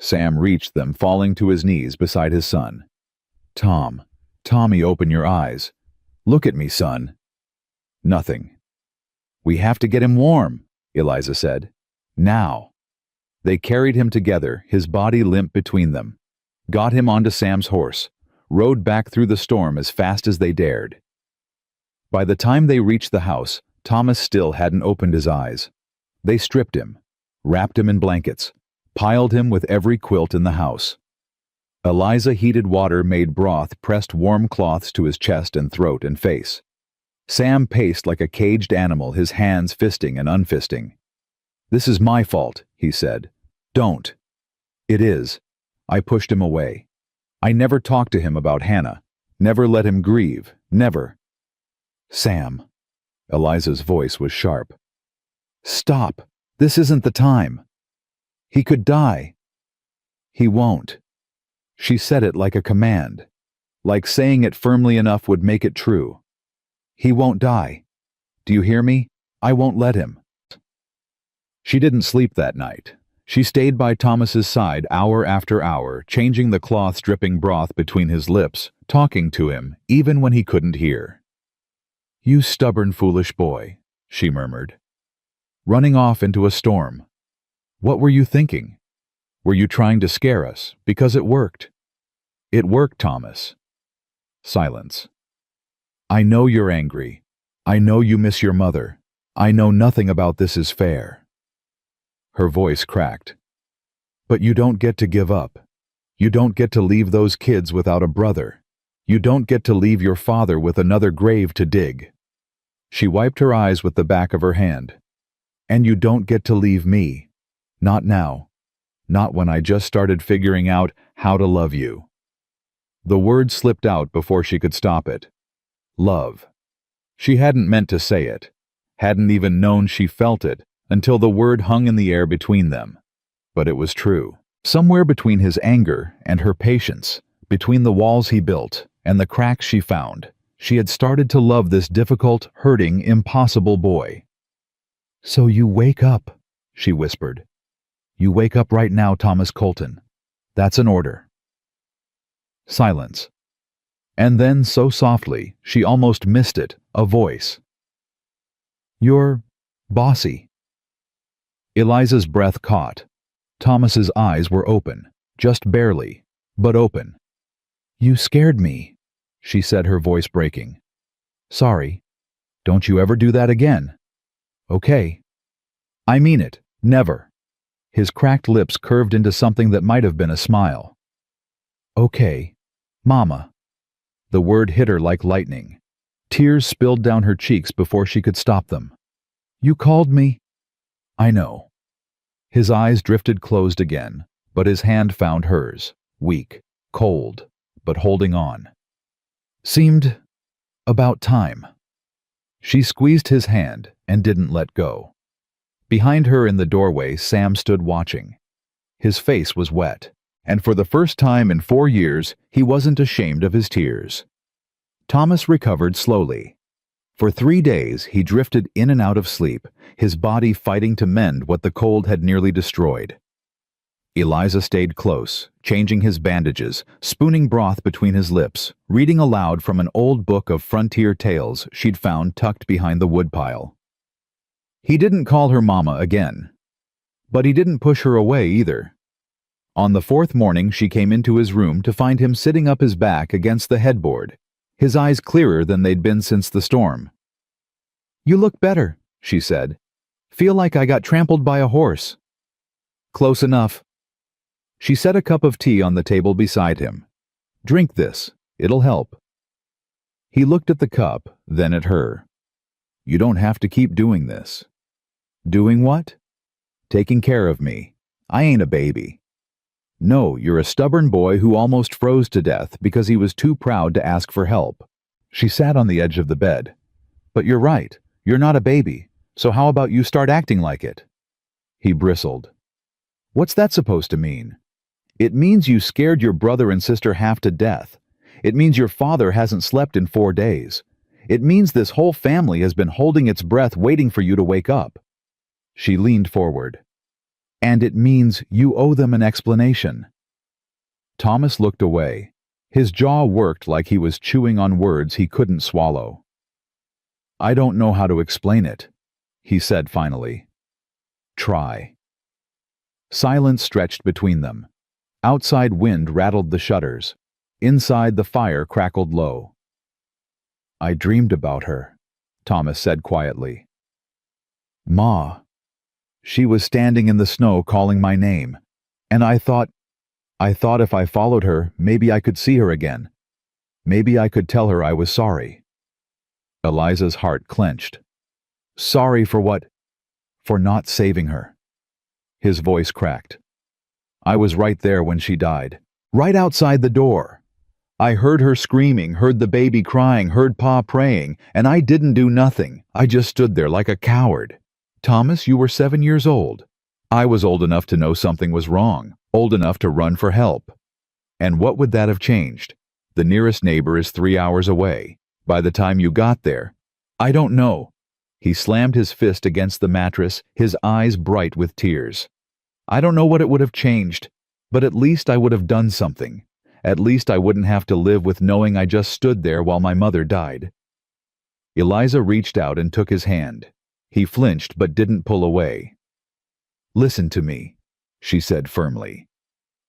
Sam reached them, falling to his knees beside his son. Tommy, open your eyes. Look at me, son. Nothing. We have to get him warm, Eliza said. Now. They carried him together, his body limp between them, got him onto Sam's horse, rode back through the storm as fast as they dared. By the time they reached the house, Thomas still hadn't opened his eyes. They stripped him, wrapped him in blankets, piled him with every quilt in the house. Eliza heated water, made broth, pressed warm cloths to his chest and throat and face. Sam paced like a caged animal, his hands fisting and unfisting. This is my fault, he said. Don't. It is. I pushed him away. I never talked to him about Hannah, never let him grieve, never. Sam. Eliza's voice was sharp. Stop. This isn't the time. He could die. He won't. She said it like a command, like saying it firmly enough would make it true. He won't die. Do you hear me? I won't let him. She didn't sleep that night. She stayed by Thomas's side hour after hour, changing the cloths, dripping broth between his lips, talking to him, even when he couldn't hear. You stubborn, foolish boy, she murmured. Running off into a storm. What were you thinking? Were you trying to scare us? Because it worked. It worked, Thomas. Silence. I know you're angry. I know you miss your mother. I know nothing about this is fair. Her voice cracked. But you don't get to give up. You don't get to leave those kids without a brother. You don't get to leave your father with another grave to dig. She wiped her eyes with the back of her hand. And you don't get to leave me. Not now. Not when I just started figuring out how to love you. The word slipped out before she could stop it. Love. She hadn't meant to say it, hadn't even known she felt it until the word hung in the air between them. But it was true. Somewhere between his anger and her patience, between the walls he built and the cracks she found, she had started to love this difficult, hurting, impossible boy. So you wake up, she whispered. You wake up right now, Thomas Colton. That's an order. Silence. And then, so softly, she almost missed it, a voice. You're bossy. Eliza's breath caught. Thomas's eyes were open, just barely, but open. You scared me, she said, her voice breaking. Sorry. Don't you ever do that again. Okay. I mean it, never. His cracked lips curved into something that might have been a smile. Okay, Mama. The word hit her like lightning. Tears spilled down her cheeks before she could stop them. You called me? I know. His eyes drifted closed again, but his hand found hers, weak, cold, but holding on. Seemed about time. She squeezed his hand and didn't let go. Behind her in the doorway, Sam stood watching. His face was wet, and for the first time in 4 years, he wasn't ashamed of his tears. Thomas recovered slowly. For 3 days, he drifted in and out of sleep, his body fighting to mend what the cold had nearly destroyed. Eliza stayed close, changing his bandages, spooning broth between his lips, reading aloud from an old book of frontier tales she'd found tucked behind the woodpile. He didn't call her Mama again. But he didn't push her away either. On the 4th morning, she came into his room to find him sitting up his back against the headboard, his eyes clearer than they'd been since the storm. "You look better," she said. "Feel like I got trampled by a horse." "Close enough." She set a cup of tea on the table beside him. "Drink this. It'll help." He looked at the cup, then at her. "You don't have to keep doing this." "Doing what?" "Taking care of me. I ain't a baby." "No, you're a stubborn boy who almost froze to death because he was too proud to ask for help." She sat on the edge of the bed. "But you're right. You're not a baby. So how about you start acting like it?" He bristled. "What's that supposed to mean?" "It means you scared your brother and sister half to death. It means your father hasn't slept in 4 days. It means this whole family has been holding its breath waiting for you to wake up." She leaned forward. "And it means you owe them an explanation." Thomas looked away. His jaw worked like he was chewing on words he couldn't swallow. "I don't know how to explain it," he said finally. "Try." Silence stretched between them. Outside wind rattled the shutters. Inside the fire crackled low. "I dreamed about her," Thomas said quietly. "Ma." She was standing in the snow calling my name, and I thought if I followed her, maybe I could see her again. Maybe I could tell her I was sorry. Eliza's heart clenched. "Sorry for what?" "For not saving her." His voice cracked. "I was right there when she died, right outside the door. I heard her screaming, heard the baby crying, heard Pa praying, and I didn't do nothing. I just stood there like a coward. Thomas, you were 7 years old. I was old enough to know something was wrong, old enough to run for help. And what would that have changed? The nearest neighbor is 3 hours away. By the time you got there, I don't know." He slammed his fist against the mattress, his eyes bright with tears. "I don't know what it would have changed, but at least I would have done something. At least I wouldn't have to live with knowing I just stood there while my mother died." Eliza reached out and took his hand. He flinched but didn't pull away. "Listen to me," she said firmly.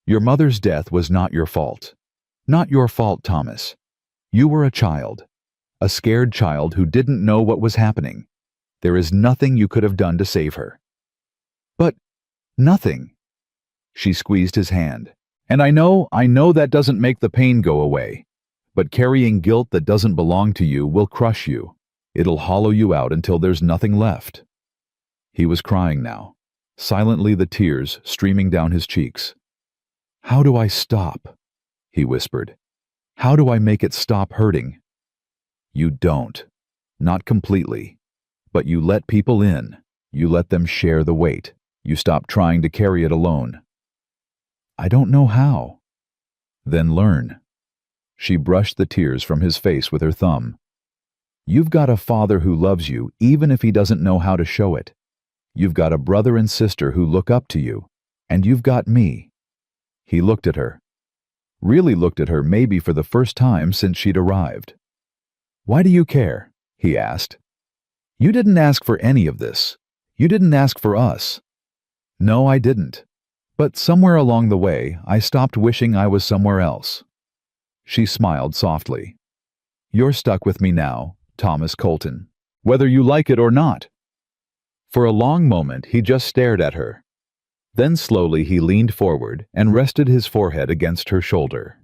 "Your mother's death was not your fault. Not your fault, Thomas. You were a child. A scared child who didn't know what was happening. There is nothing you could have done to save her." "But nothing." She squeezed his hand. "And I know that doesn't make the pain go away. But carrying guilt that doesn't belong to you will crush you. It'll hollow you out until there's nothing left." He was crying now, silently, the tears streaming down his cheeks. "How do I stop?" he whispered. "How do I make it stop hurting?" "You don't. Not completely. But you let people in. You let them share the weight. You stop trying to carry it alone." "I don't know how." "Then learn." She brushed the tears from his face with her thumb. "You've got a father who loves you even if he doesn't know how to show it. You've got a brother and sister who look up to you. And you've got me." He looked at her. Really looked at her, maybe for the first time since she'd arrived. "Why do you care?" he asked. "You didn't ask for any of this. You didn't ask for us." "No, I didn't. But somewhere along the way, I stopped wishing I was somewhere else." She smiled softly. "You're stuck with me now, Thomas Colton, whether you like it or not." For a long moment, he just stared at her. Then slowly he leaned forward and rested his forehead against her shoulder.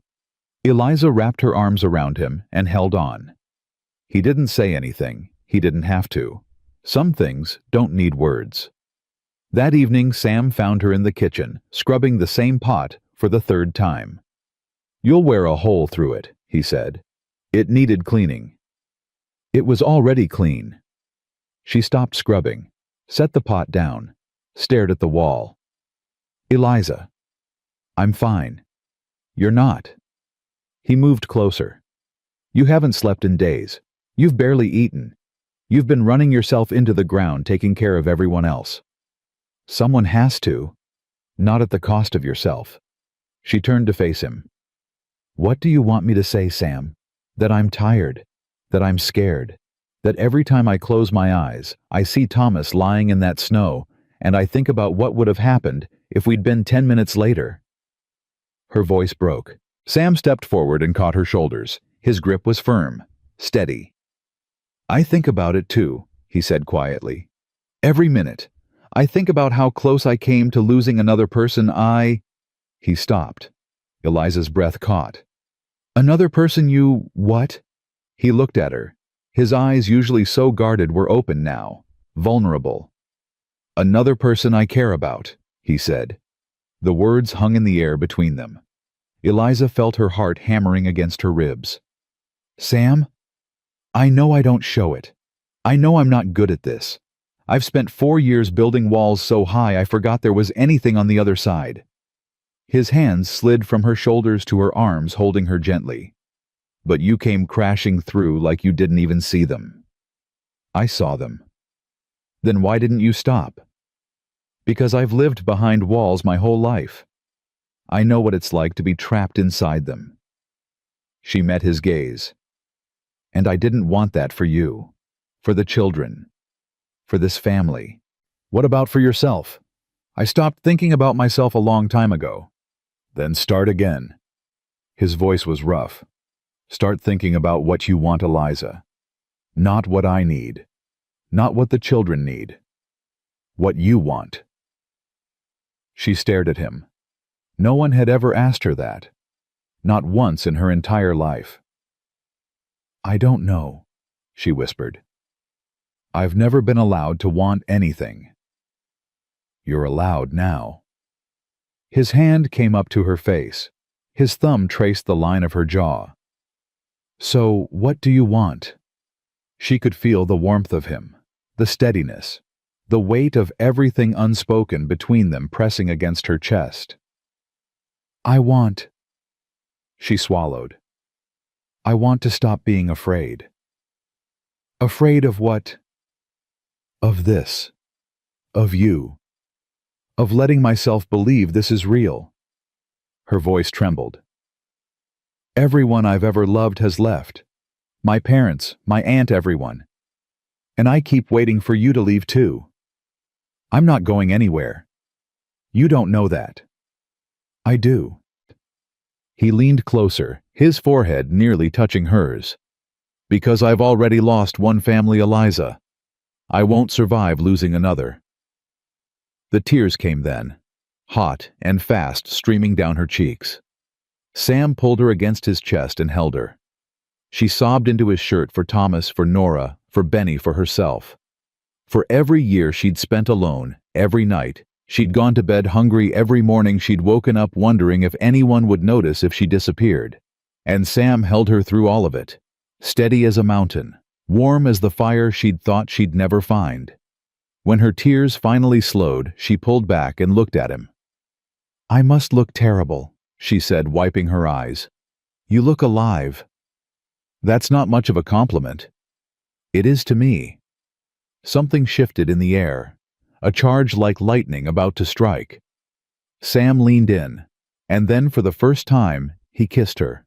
Eliza wrapped her arms around him and held on. He didn't say anything. He didn't have to. Some things don't need words. That evening, Sam found her in the kitchen, scrubbing the same pot for the third time. "You'll wear a hole through it," he said. It needed cleaning. It was already clean. She stopped scrubbing, set the pot down, stared at the wall. "Eliza." "I'm fine." "You're not." He moved closer. "You haven't slept in days. You've barely eaten. You've been running yourself into the ground taking care of everyone else. Someone has to. Not at the cost of yourself." She turned to face him. "What do you want me to say, Sam? That I'm tired? That I'm scared? That every time I close my eyes, I see Thomas lying in that snow, and I think about what would have happened if we'd been 10 minutes later?" Her voice broke. Sam stepped forward and caught her shoulders. His grip was firm, steady. "I think about it too," he said quietly. "Every minute. I think about how close I came to losing another person He stopped. Eliza's breath caught. "Another person you what?" He looked at her. His eyes, usually so guarded, were open now, vulnerable. "Another person I care about," he said. The words hung in the air between them. Eliza felt her heart hammering against her ribs. "Sam? I know I don't show it. I know I'm not good at this. I've spent 4 years building walls so high I forgot there was anything on the other side." His hands slid from her shoulders to her arms, holding her gently. "But you came crashing through like you didn't even see them." "I saw them." "Then why didn't you stop?" "Because I've lived behind walls my whole life. I know what it's like to be trapped inside them." She met his gaze. "And I didn't want that for you. For the children. For this family. What about for yourself? I stopped thinking about myself a long time ago." "Then start again." His voice was rough. "Start thinking about what you want, Eliza. Not what I need. Not what the children need. What you want." She stared at him. No one had ever asked her that. Not once in her entire life. "I don't know," she whispered. "I've never been allowed to want anything." "You're allowed now." His hand came up to her face. His thumb traced the line of her jaw. "So, what do you want?" She could feel the warmth of him, the steadiness, the weight of everything unspoken between them pressing against her chest. "I want..." She swallowed. "I want to stop being afraid." "Afraid of what?" "Of this. Of you. Of letting myself believe this is real." Her voice trembled. "Everyone I've ever loved has left. My parents, my aunt, everyone. And I keep waiting for you to leave too. I'm not going anywhere. You don't know that." "I do." He leaned closer, his forehead nearly touching hers. "Because I've already lost one family, Eliza. I won't survive losing another." The tears came then, hot and fast, streaming down her cheeks. Sam pulled her against his chest and held her. She sobbed into his shirt for Thomas, for Nora, for Benny, for herself. For every year she'd spent alone, every night, she'd gone to bed hungry, every morning she'd woken up wondering if anyone would notice if she disappeared. And Sam held her through all of it, steady as a mountain, warm as the fire she'd thought she'd never find. When her tears finally slowed, she pulled back and looked at him. "I must look terrible," she said, wiping her eyes. "You look alive." "That's not much of a compliment." "It is to me." Something shifted in the air, a charge like lightning about to strike. Sam leaned in, and then for the first time, he kissed her.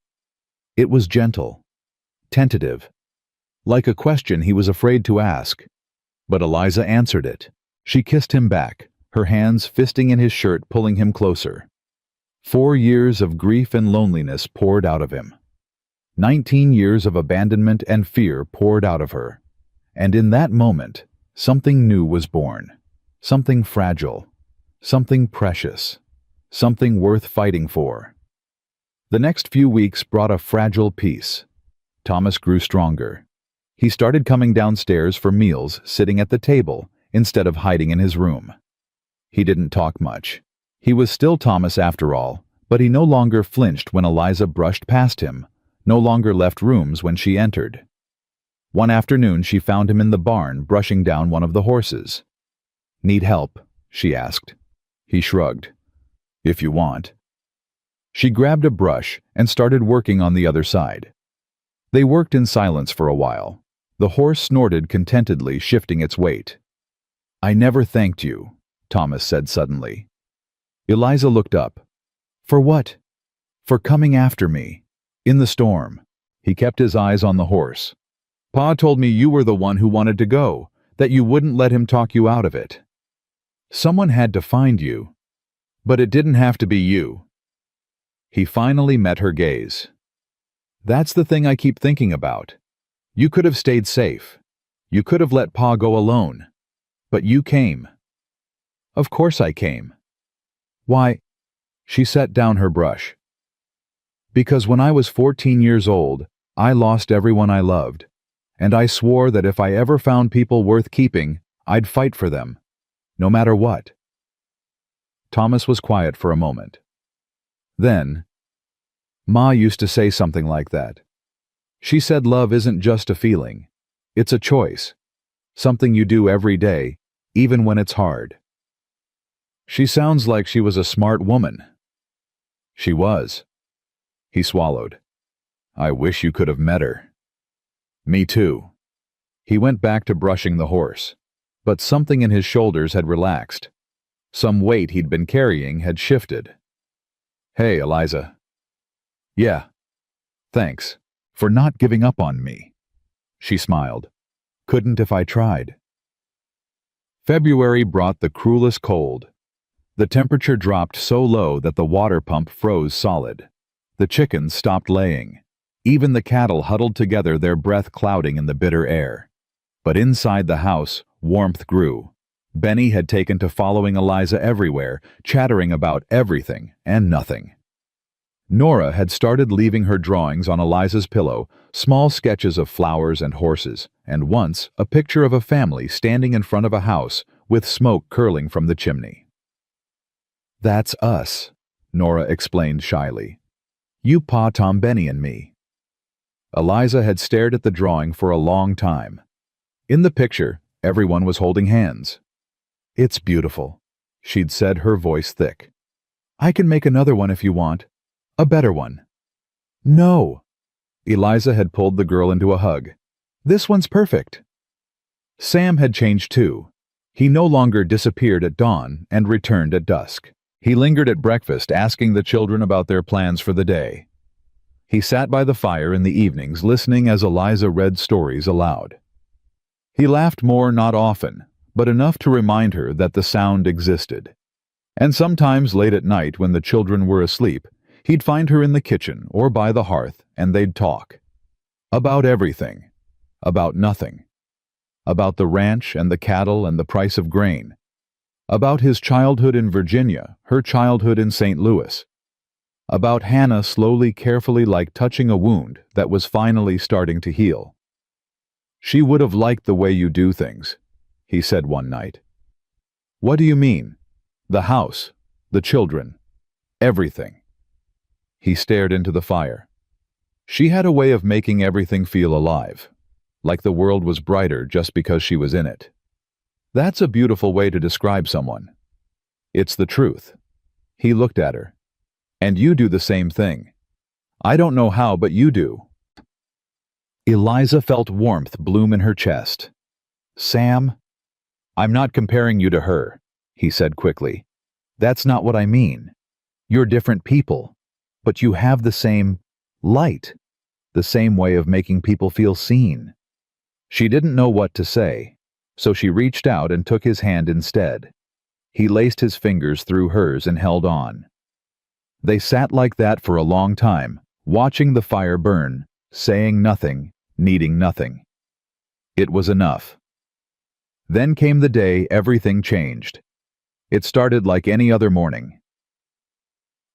It was gentle, tentative, like a question he was afraid to ask. But Eliza answered it. She kissed him back, her hands fisting in his shirt, pulling him closer. 4 years of grief and loneliness poured out of him. 19 years of abandonment and fear poured out of her. And in that moment, something new was born. Something fragile. Something precious. Something worth fighting for. The next few weeks brought a fragile peace. Thomas grew stronger. He started coming downstairs for meals, sitting at the table, instead of hiding in his room. He didn't talk much. He was still Thomas after all, but he no longer flinched when Eliza brushed past him, no longer left rooms when she entered. One afternoon she found him in the barn brushing down one of the horses. "Need help?" she asked. He shrugged. "If you want." She grabbed a brush and started working on the other side. They worked in silence for a while. The horse snorted contentedly, shifting its weight. "I never thanked you," Thomas said suddenly. Eliza looked up. "For what?" "For coming after me. In the storm." He kept his eyes on the horse. "Pa told me you were the one who wanted to go, that you wouldn't let him talk you out of it. Someone had to find you. But it didn't have to be you." He finally met her gaze. "That's the thing I keep thinking about. You could have stayed safe. You could have let Pa go alone. But you came." "Of course I came." "Why?" She set down her brush. "Because when I was 14 years old, I lost everyone I loved, and I swore that if I ever found people worth keeping, I'd fight for them, no matter what." Thomas was quiet for a moment. Then, "Ma used to say something like that. She said love isn't just a feeling. It's a choice. Something you do every day, even when it's hard." She sounds like she was a smart woman. She was. He swallowed. "I wish you could have met her." "Me too." He went back to brushing the horse, but something in his shoulders had relaxed. Some weight he'd been carrying had shifted. "Hey, Eliza." "Yeah. Thanks. For not giving up on me." She smiled. "Couldn't if I tried." February brought the cruelest cold. The temperature dropped so low that the water pump froze solid. The chickens stopped laying. Even the cattle huddled together, their breath clouding in the bitter air. But inside the house, warmth grew. Benny had taken to following Eliza everywhere, chattering about everything and nothing. Nora had started leaving her drawings on Eliza's pillow, small sketches of flowers and horses, and once a picture of a family standing in front of a house with smoke curling from the chimney. "That's us," Nora explained shyly. "You, Pa, Tom, Benny, and me." Eliza had stared at the drawing for a long time. In the picture, everyone was holding hands. "It's beautiful," she'd said, her voice thick. "I can make another one if you want. A better one." "No." Eliza had pulled the girl into a hug. "This one's perfect." Sam had changed too. He no longer disappeared at dawn and returned at dusk. He lingered at breakfast, asking the children about their plans for the day. He sat by the fire in the evenings, listening as Eliza read stories aloud. He laughed more, not often, but enough to remind her that the sound existed. And sometimes late at night, when the children were asleep, he'd find her in the kitchen or by the hearth, and they'd talk. About everything. About nothing. About the ranch and the cattle and the price of grain. About his childhood in Virginia, her childhood in St. Louis. About Hannah slowly, carefully, like touching a wound that was finally starting to heal. "She would have liked the way you do things," he said one night. "What do you mean?" "The house, the children, everything." He stared into the fire. "She had a way of making everything feel alive, like the world was brighter just because she was in it. That's a beautiful way to describe someone. It's the truth." He looked at her. "And you do the same thing. I don't know how, but you do." Eliza felt warmth bloom in her chest. "Sam, I'm not comparing you to her," he said quickly. "That's not what I mean. You're different people, but you have the same light, the same way of making people feel seen." She didn't know what to say, so she reached out and took his hand instead. He laced his fingers through hers and held on. They sat like that for a long time, watching the fire burn, saying nothing, needing nothing. It was enough. Then came the day everything changed. It started like any other morning.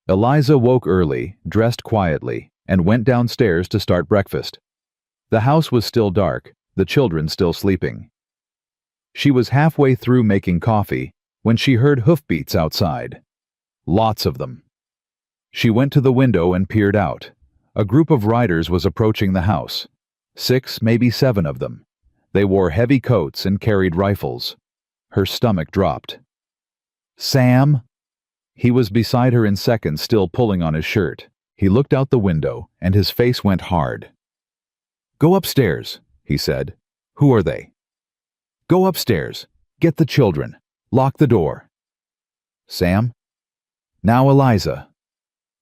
Eliza woke early, dressed quietly, and went downstairs to start breakfast. The house was still dark, the children still sleeping. She was halfway through making coffee when she heard hoofbeats outside. Lots of them. She went to the window and peered out. A group of riders was approaching the house. 6, maybe 7 of them. They wore heavy coats and carried rifles. Her stomach dropped. "Sam?" He was beside her in seconds, still pulling on his shirt. He looked out the window, and his face went hard. "Go upstairs," he said. "Who are they?" "Go upstairs. Get the children. Lock the door." "Sam?" "Now, Eliza."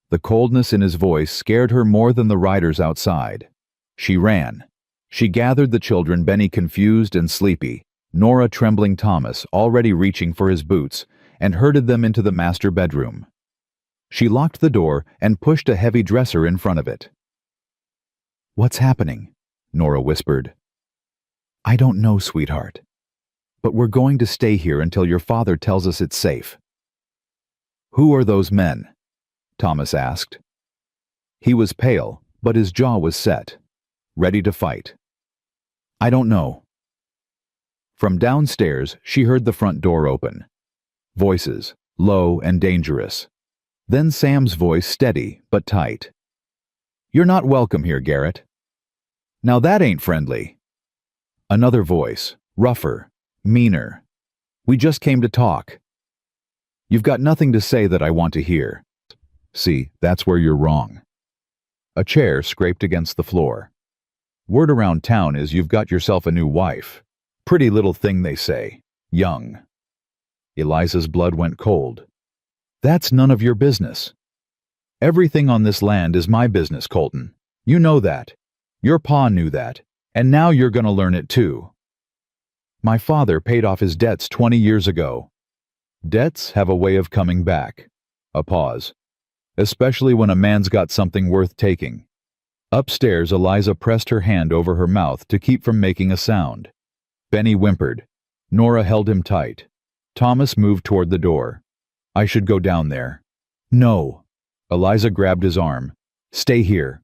The coldness in his voice scared her more than the riders outside. She ran. She gathered the children, Benny confused and sleepy, Nora trembling, Thomas already reaching for his boots, and herded them into the master bedroom. She locked the door and pushed a heavy dresser in front of it. "What's happening?" Nora whispered. "I don't know, sweetheart. But we're going to stay here until your father tells us it's safe." "Who are those men?" Thomas asked. He was pale, but his jaw was set, ready to fight. "I don't know." From downstairs, she heard the front door open. Voices, low and dangerous. Then Sam's voice, steady but tight. "You're not welcome here, Garrett." "Now that ain't friendly." Another voice, rougher, meaner. "We just came to talk." "You've got nothing to say that I want to hear." "See, that's where you're wrong." A chair scraped against the floor. "Word around town is you've got yourself a new wife. Pretty little thing, they say. Young." Eliza's blood went cold. "That's none of your business." "Everything on this land is my business, Colton. You know that. Your pa knew that, and now you're gonna learn it too." "My father paid off his debts 20 years ago." "Debts have a way of coming back." A pause. "Especially when a man's got something worth taking." Upstairs, Eliza pressed her hand over her mouth to keep from making a sound. Benny whimpered. Nora held him tight. Thomas moved toward the door. "I should go down there." "No." Eliza grabbed his arm. "Stay here."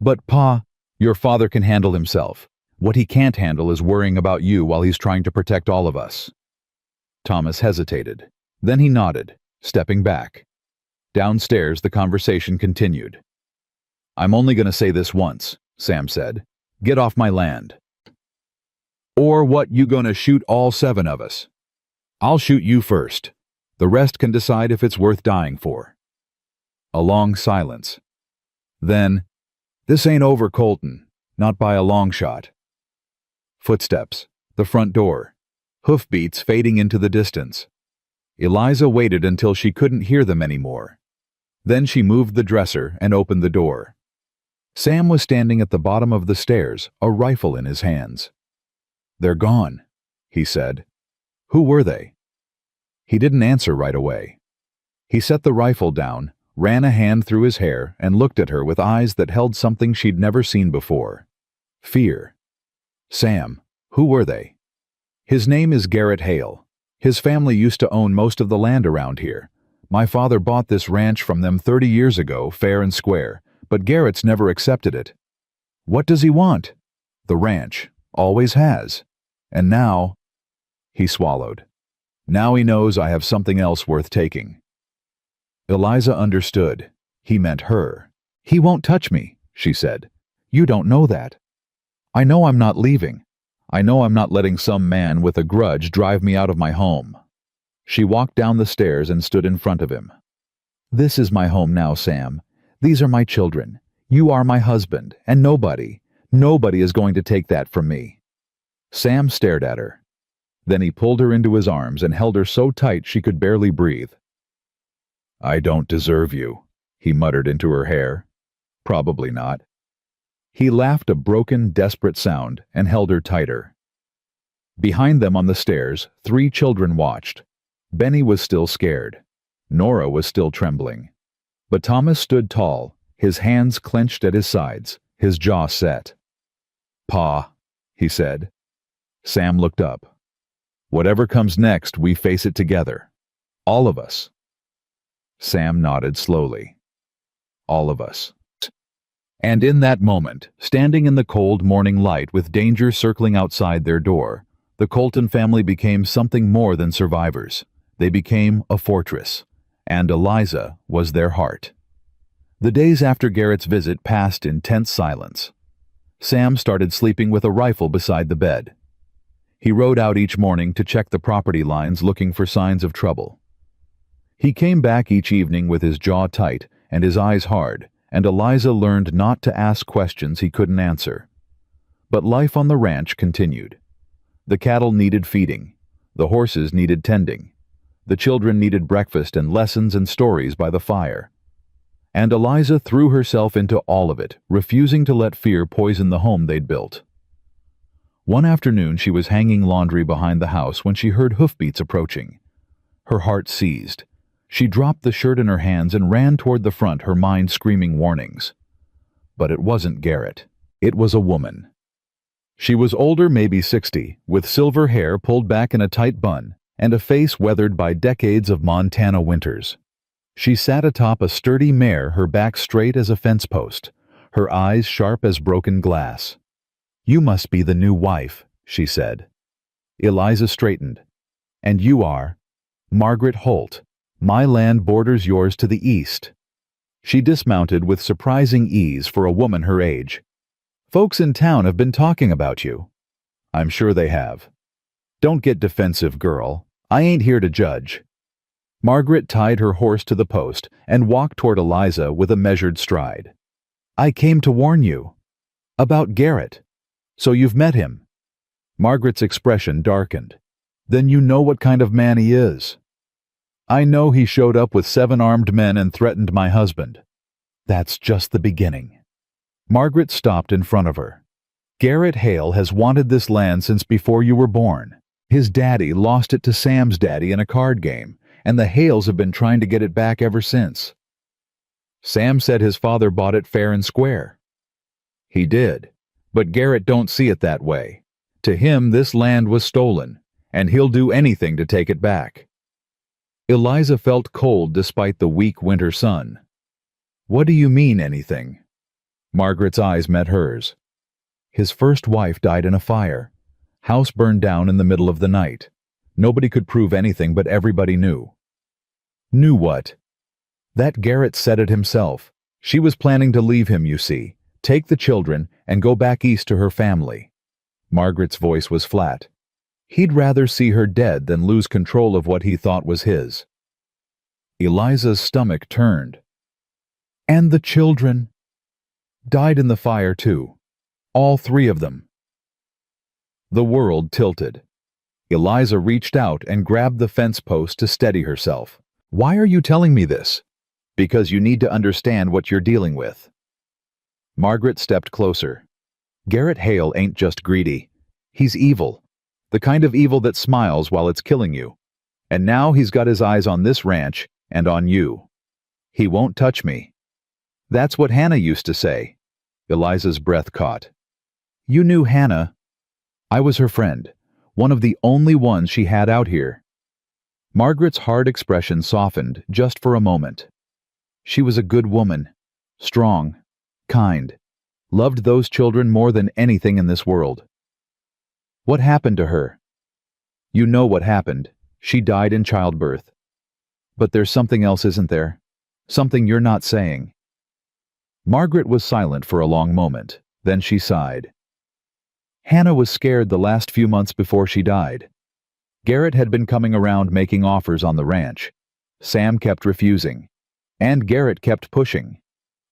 "But Pa, your father can handle himself. What he can't handle is worrying about you while he's trying to protect all of us." Thomas hesitated. Then he nodded, stepping back. Downstairs, the conversation continued. "I'm only going to say this once," Sam said. "Get off my land." "Or what, you gonna shoot all 7 of us?" "I'll shoot you first. The rest can decide if it's worth dying for." A long silence. Then, "This ain't over, Colton. Not by a long shot." Footsteps. The front door. Hoofbeats fading into the distance. Eliza waited until she couldn't hear them anymore. Then she moved the dresser and opened the door. Sam was standing at the bottom of the stairs, a rifle in his hands. "They're gone," he said. "Who were they?" He didn't answer right away. He set the rifle down, ran a hand through his hair, and looked at her with eyes that held something she'd never seen before. Fear. "Sam, who were they?" "His name is Garrett Hale. His family used to own most of the land around here. My father bought this ranch from them 30 years ago, fair and square, but Garrett's never accepted it." "What does he want?" "The ranch. Always has. And now—" He swallowed. "Now he knows I have something else worth taking." Eliza understood. He meant her. "He won't touch me," she said. "You don't know that. I know I'm not leaving. I know I'm not letting some man with a grudge drive me out of my home." She walked down the stairs and stood in front of him. "This is my home now, Sam. These are my children. You are my husband, and nobody is going to take that from me." Sam stared at her. Then he pulled her into his arms and held her so tight she could barely breathe. "I don't deserve you," he muttered into her hair. "Probably not." He laughed a broken, desperate sound and held her tighter. Behind them on the stairs, 3 children watched. Benny was still scared. Nora was still trembling. But Thomas stood tall, his hands clenched at his sides, his jaw set. "Pa," he said. Sam looked up. "Whatever comes next, we face it together. All of us." Sam nodded slowly. "All of us." And in that moment, standing in the cold morning light with danger circling outside their door, the Colton family became something more than survivors. They became a fortress, and Eliza was their heart. The days after Garrett's visit passed in tense silence. Sam started sleeping with a rifle beside the bed. He rode out each morning to check the property lines, looking for signs of trouble. He came back each evening with his jaw tight and his eyes hard, and Eliza learned not to ask questions he couldn't answer. But life on the ranch continued. The cattle needed feeding. The horses needed tending. The children needed breakfast and lessons and stories by the fire. And Eliza threw herself into all of it, refusing to let fear poison the home they'd built. One afternoon she was hanging laundry behind the house when she heard hoofbeats approaching. Her heart seized. She dropped the shirt in her hands and ran toward the front, her mind screaming warnings. But it wasn't Garrett. It was a woman. She was older, maybe 60, with silver hair pulled back in a tight bun, and a face weathered by decades of Montana winters. She sat atop a sturdy mare, her back straight as a fence post, her eyes sharp as broken glass. "You must be the new wife," she said. Eliza straightened. "And you are?" "Margaret Holt. My land borders yours to the east." She dismounted with surprising ease for a woman her age. "Folks in town have been talking about you." "I'm sure they have." "Don't get defensive, girl. I ain't here to judge." Margaret tied her horse to the post and walked toward Eliza with a measured stride. "I came to warn you." "About Garrett. So you've met him?" Margaret's expression darkened. "Then you know what kind of man he is." "I know he showed up with 7 armed men and threatened my husband." "That's just the beginning." Margaret stopped in front of her. "Garrett Hale has wanted this land since before you were born. His daddy lost it to Sam's daddy in a card game, and the Hales have been trying to get it back ever since." "Sam said his father bought it fair and square." "He did, but Garrett don't see it that way. To him, this land was stolen, and he'll do anything to take it back." Eliza felt cold despite the weak winter sun. "What do you mean, anything?" Margaret's eyes met hers. "His first wife died in a fire. House burned down in the middle of the night. Nobody could prove anything, but everybody knew." "Knew what?" "That Garrett said it himself. She was planning to leave him, you see, take the children, and go back east to her family." Margaret's voice was flat. "He'd rather see her dead than lose control of what he thought was his." Eliza's stomach turned. "And the children?" "Died in the fire, too. All 3 of them." The world tilted. Eliza reached out and grabbed the fence post to steady herself. "Why are you telling me this?" "Because you need to understand what you're dealing with." Margaret stepped closer. "Garrett Hale ain't just greedy. He's evil. The kind of evil that smiles while it's killing you. And now he's got his eyes on this ranch and on you. He won't touch me." "That's what Hannah used to say." Eliza's breath caught. "You knew Hannah?" "I was her friend, one of the only ones she had out here." Margaret's hard expression softened just for a moment. "She was a good woman, strong, kind, loved those children more than anything in this world." "What happened to her?" "You know what happened. She died in childbirth." "But there's something else, isn't there? Something you're not saying." Margaret was silent for a long moment. Then she sighed. "Hannah was scared the last few months before she died. Garrett had been coming around making offers on the ranch. Sam kept refusing. And Garrett kept pushing."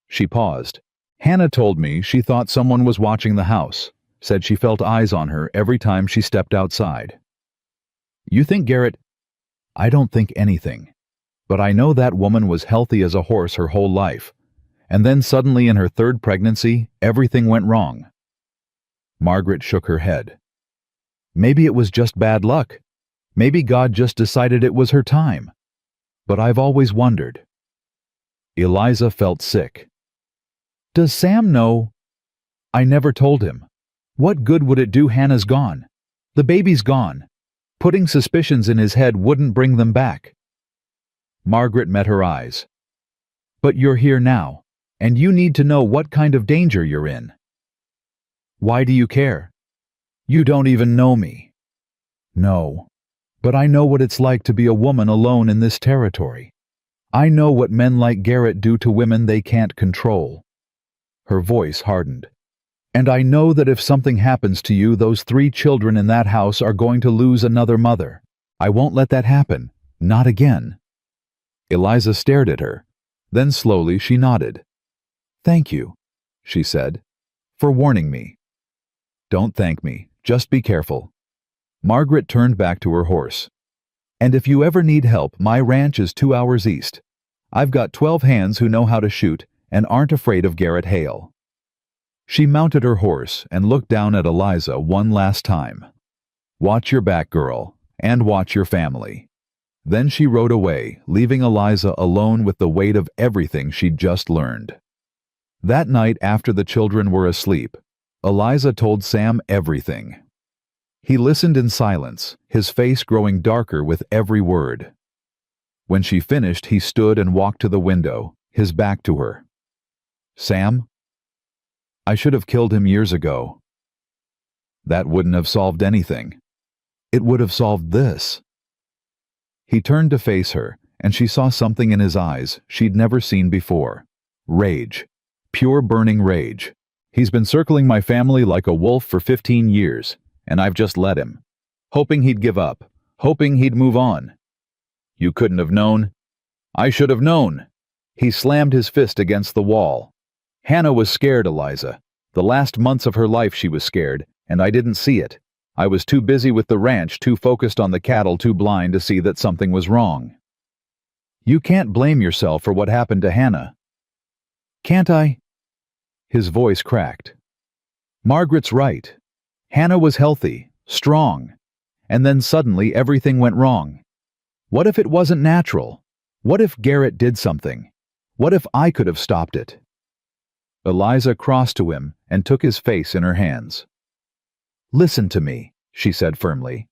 She paused. "Hannah told me she thought someone was watching the house, said she felt eyes on her every time she stepped outside." "You think Garrett—" "I don't think anything. But I know that woman was healthy as a horse her whole life. And then suddenly in her 3rd pregnancy, everything went wrong." Margaret shook her head. "Maybe it was just bad luck. Maybe God just decided it was her time. But I've always wondered." Eliza felt sick. "Does Sam know?" "I never told him. What good would it do? Hannah's gone. The baby's gone. Putting suspicions in his head wouldn't bring them back." Margaret met her eyes. "But you're here now, and you need to know what kind of danger you're in." "Why do you care?" "You don't even know me." "No." But I know what it's like to be a woman alone in this territory. I know what men like Garrett do to women they can't control." Her voice hardened. "And I know that if something happens to you, those 3 children in that house are going to lose another mother. I won't let that happen. Not again." Eliza stared at her. Then slowly she nodded. "Thank you," she said, "for warning me." "Don't thank me. Just be careful." Margaret turned back to her horse. "And if you ever need help, my ranch is 2 hours east. I've got 12 hands who know how to shoot and aren't afraid of Garrett Hale." She mounted her horse and looked down at Eliza one last time. "Watch your back, girl, and watch your family." Then she rode away, leaving Eliza alone with the weight of everything she'd just learned. That night, after the children were asleep, Eliza told Sam everything. He listened in silence, his face growing darker with every word. When she finished, he stood and walked to the window, his back to her. "Sam, I should have killed him years ago." "That wouldn't have solved anything." "It would have solved this." He turned to face her, and she saw something in his eyes she'd never seen before. Rage. Pure burning rage. "He's been circling my family like a wolf for 15 years, and I've just let him. Hoping he'd give up. Hoping he'd move on. You couldn't have known." "I should have known." He slammed his fist against the wall. "Hannah was scared, Eliza. The last months of her life she was scared, and I didn't see it. I was too busy with the ranch, too focused on the cattle, too blind to see that something was wrong." "You can't blame yourself for what happened to Hannah." "Can't I?" His voice cracked. "Margaret's right. Hannah was healthy, strong, and then suddenly everything went wrong. What if it wasn't natural? What if Garrett did something? What if I could have stopped it?" Eliza crossed to him and took his face in her hands. "Listen to me," she said firmly.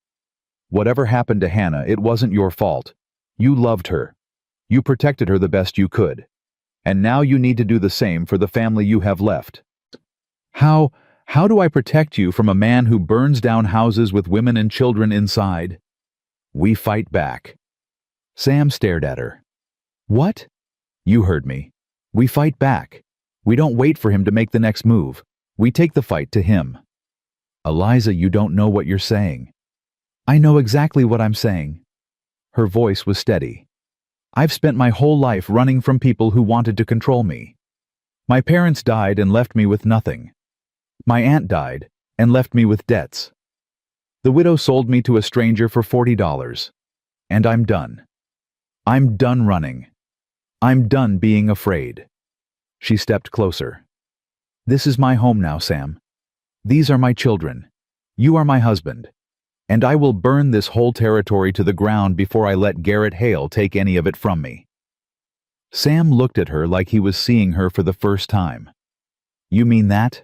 "Whatever happened to Hannah, it wasn't your fault. You loved her. You protected her the best you could. And now you need to do the same for the family you have left." How do I protect you from a man who burns down houses with women and children inside?" "We fight back." Sam stared at her. "What?" "You heard me. We fight back. We don't wait for him to make the next move. We take the fight to him." "Eliza, you don't know what you're saying." "I know exactly what I'm saying." Her voice was steady. "I've spent my whole life running from people who wanted to control me. My parents died and left me with nothing. My aunt died and left me with debts. The widow sold me to a stranger for $40. And I'm done. I'm done running. I'm done being afraid." She stepped closer. "This is my home now, Sam. These are my children. You are my husband. And I will burn this whole territory to the ground before I let Garrett Hale take any of it from me." Sam looked at her like he was seeing her for the first time. "You mean that?"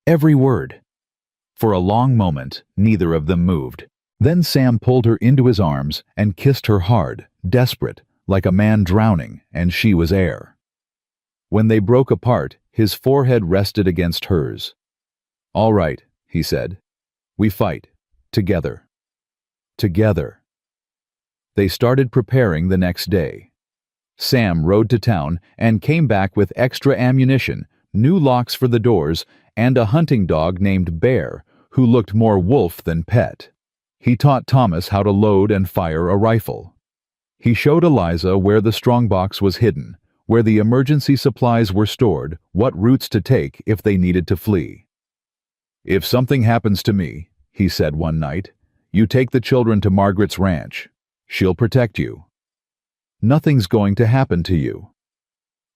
"Every word." For a long moment, neither of them moved. Then Sam pulled her into his arms and kissed her hard, desperate, like a man drowning, and she was air. When they broke apart, his forehead rested against hers. "All right," he said. "We fight. Together. Together." They started preparing the next day. Sam rode to town and came back with extra ammunition, new locks for the doors, and a hunting dog named Bear, who looked more wolf than pet. He taught Thomas how to load and fire a rifle. He showed Eliza where the strongbox was hidden, where the emergency supplies were stored, what routes to take if they needed to flee. "If something happens to me," he said one night, "you take the children to Margaret's ranch. She'll protect you." "Nothing's going to happen to you."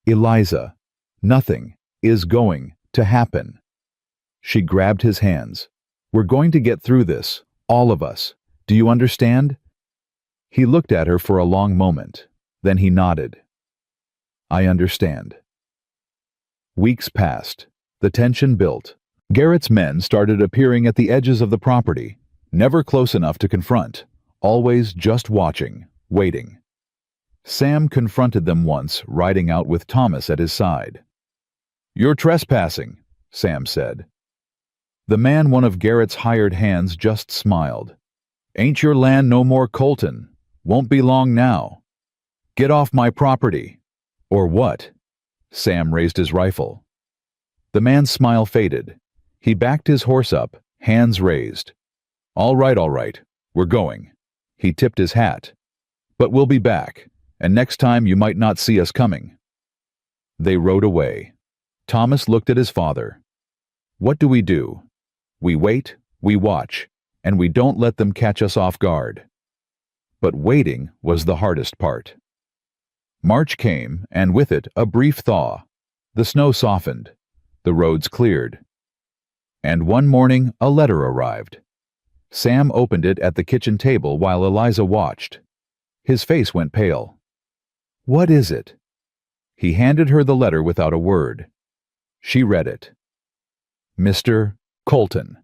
"Eliza, nothing is going to happen." She grabbed his hands. "We're going to get through this, all of us. Do you understand?" He looked at her for a long moment. Then he nodded. "I understand." Weeks passed. The tension built. Garrett's men started appearing at the edges of the property, never close enough to confront, always just watching, waiting. Sam confronted them once, riding out with Thomas at his side. "You're trespassing," Sam said. The man, one of Garrett's hired hands, just smiled. Ain't your land no more, Colton? Won't be long now. Get off my property. Or what? Sam raised his rifle. The man's smile faded. He backed his horse up, hands raised. All right, we're going. He tipped his hat. But we'll be back, and next time you might not see us coming. They rode away. Thomas looked at his father. What do? We wait, we watch, and we don't let them catch us off guard. But waiting was the hardest part. March came, and with it a brief thaw. The snow softened. The roads cleared. And one morning a letter arrived. Sam opened it at the kitchen table while Eliza watched. His face went pale. What is it? He handed her the letter without a word. She read it. Mr. Colton,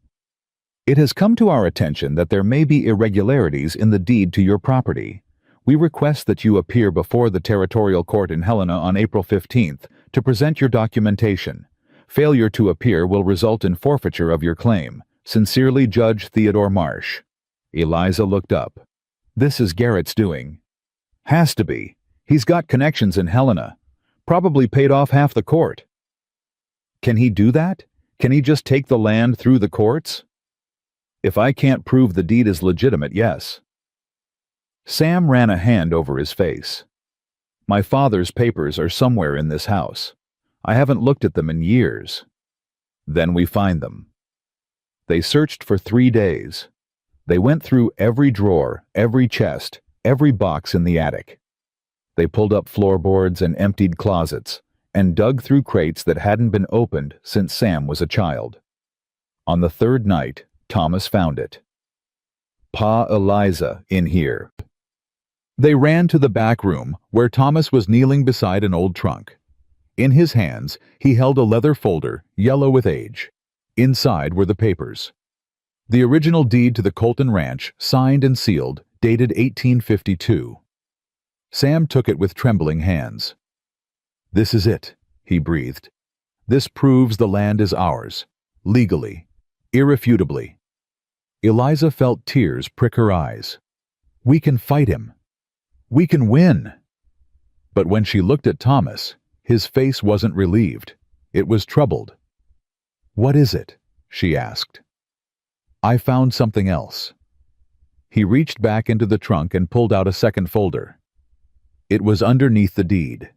it has come to our attention that there may be irregularities in the deed to your property. We request that you appear before the Territorial Court in Helena on April 15th to present your documentation. Failure to appear will result in forfeiture of your claim. Sincerely, Judge Theodore Marsh. Eliza looked up. This is Garrett's doing. Has to be. He's got connections in Helena. Probably paid off half the court. Can he do that? Can he just take the land through the courts? If I can't prove the deed is legitimate, yes. Sam ran a hand over his face. My father's papers are somewhere in this house. I haven't looked at them in years. Then we find them. They searched for 3 days. They went through every drawer, every chest, every box in the attic. They pulled up floorboards and emptied closets, and dug through crates that hadn't been opened since Sam was a child. On the 3rd night, Thomas found it. Pa, Eliza, in here. They ran to the back room, where Thomas was kneeling beside an old trunk. In his hands, he held a leather folder, yellow with age. Inside were the papers. The original deed to the Colton Ranch, signed and sealed, dated 1852. Sam took it with trembling hands. This is it, he breathed. This proves the land is ours, legally, irrefutably. Eliza felt tears prick her eyes. We can fight him. We can win. But when she looked at Thomas, his face wasn't relieved. It was troubled. What is it? She asked. I found something else. He reached back into the trunk and pulled out a second folder. It was underneath the deed.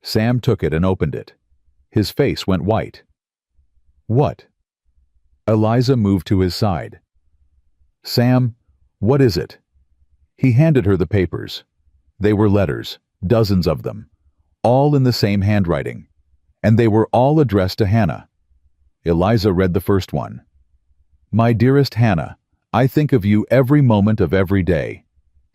Sam took it and opened it. His face went white. What? Eliza moved to his side. Sam, what is it? He handed her the papers. They were letters, dozens of them, all in the same handwriting, and they were all addressed to Hannah. Eliza read the first one. My dearest Hannah, I think of you every moment of every day.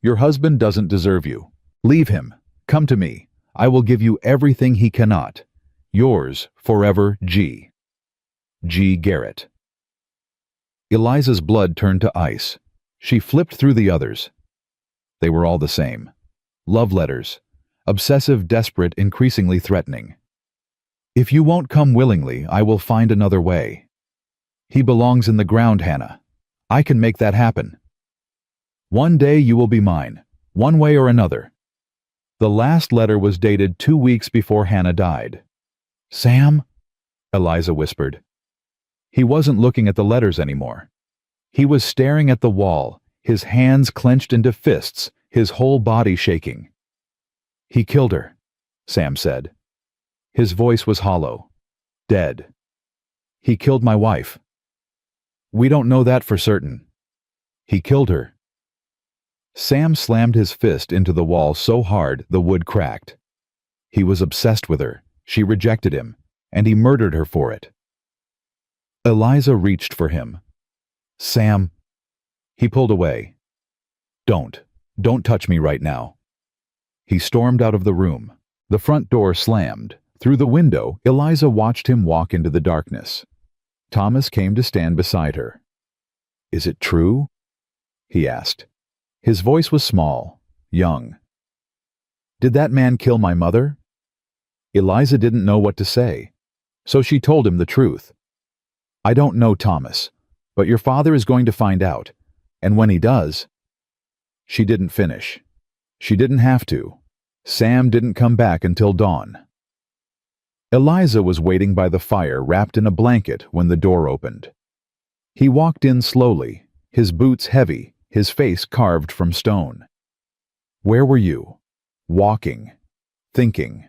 Your husband doesn't deserve you. Leave him. Come to me. I will give you everything he cannot. Yours forever, G. G. Garrett. Eliza's blood turned to ice. She flipped through the others. They were all the same. Love letters. Obsessive, desperate, increasingly threatening. If you won't come willingly, I will find another way. He belongs in the ground, Hannah. I can make that happen. One day you will be mine, one way or another. The last letter was dated 2 weeks before Hannah died. Sam? Eliza whispered. He wasn't looking at the letters anymore. He was staring at the wall, his hands clenched into fists, his whole body shaking. He killed her, Sam said. His voice was hollow, dead. He killed my wife. We don't know that for certain. He killed her. Sam slammed his fist into the wall so hard the wood cracked. He was obsessed with her. She rejected him, and he murdered her for it. Eliza reached for him. Sam. He pulled away. Don't touch me right now. He stormed out of the room. The front door slammed. Through the window, Eliza watched him walk into the darkness. Thomas came to stand beside her. Is it true? He asked. His voice was small, young. Did that man kill my mother? Eliza didn't know what to say, so she told him the truth. I don't know, Thomas, but your father is going to find out. And when he does, she didn't finish. She didn't have to. Sam didn't come back until dawn. Eliza was waiting by the fire wrapped in a blanket when the door opened. He walked in slowly, his boots heavy, his face carved from stone. Where were you? Walking. Thinking.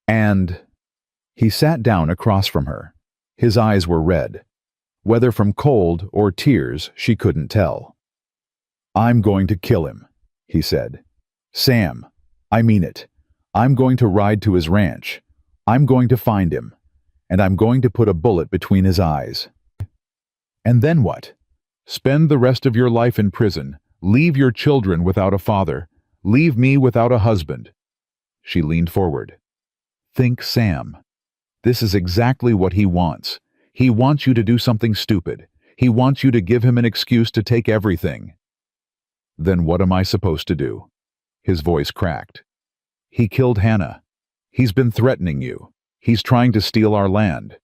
And he sat down across from her. His eyes were red. Whether from cold or tears, she couldn't tell. I'm going to kill him, he said. Sam, I mean it. I'm going to ride to his ranch. I'm going to find him. And I'm going to put a bullet between his eyes. And then what? Spend the rest of your life in prison. Leave your children without a father. Leave me without a husband. She leaned forward. Think, Sam. This is exactly what he wants. He wants you to do something stupid. He wants you to give him an excuse to take everything. Then what am I supposed to do? His voice cracked. He killed Hannah. He's been threatening you. He's trying to steal our land.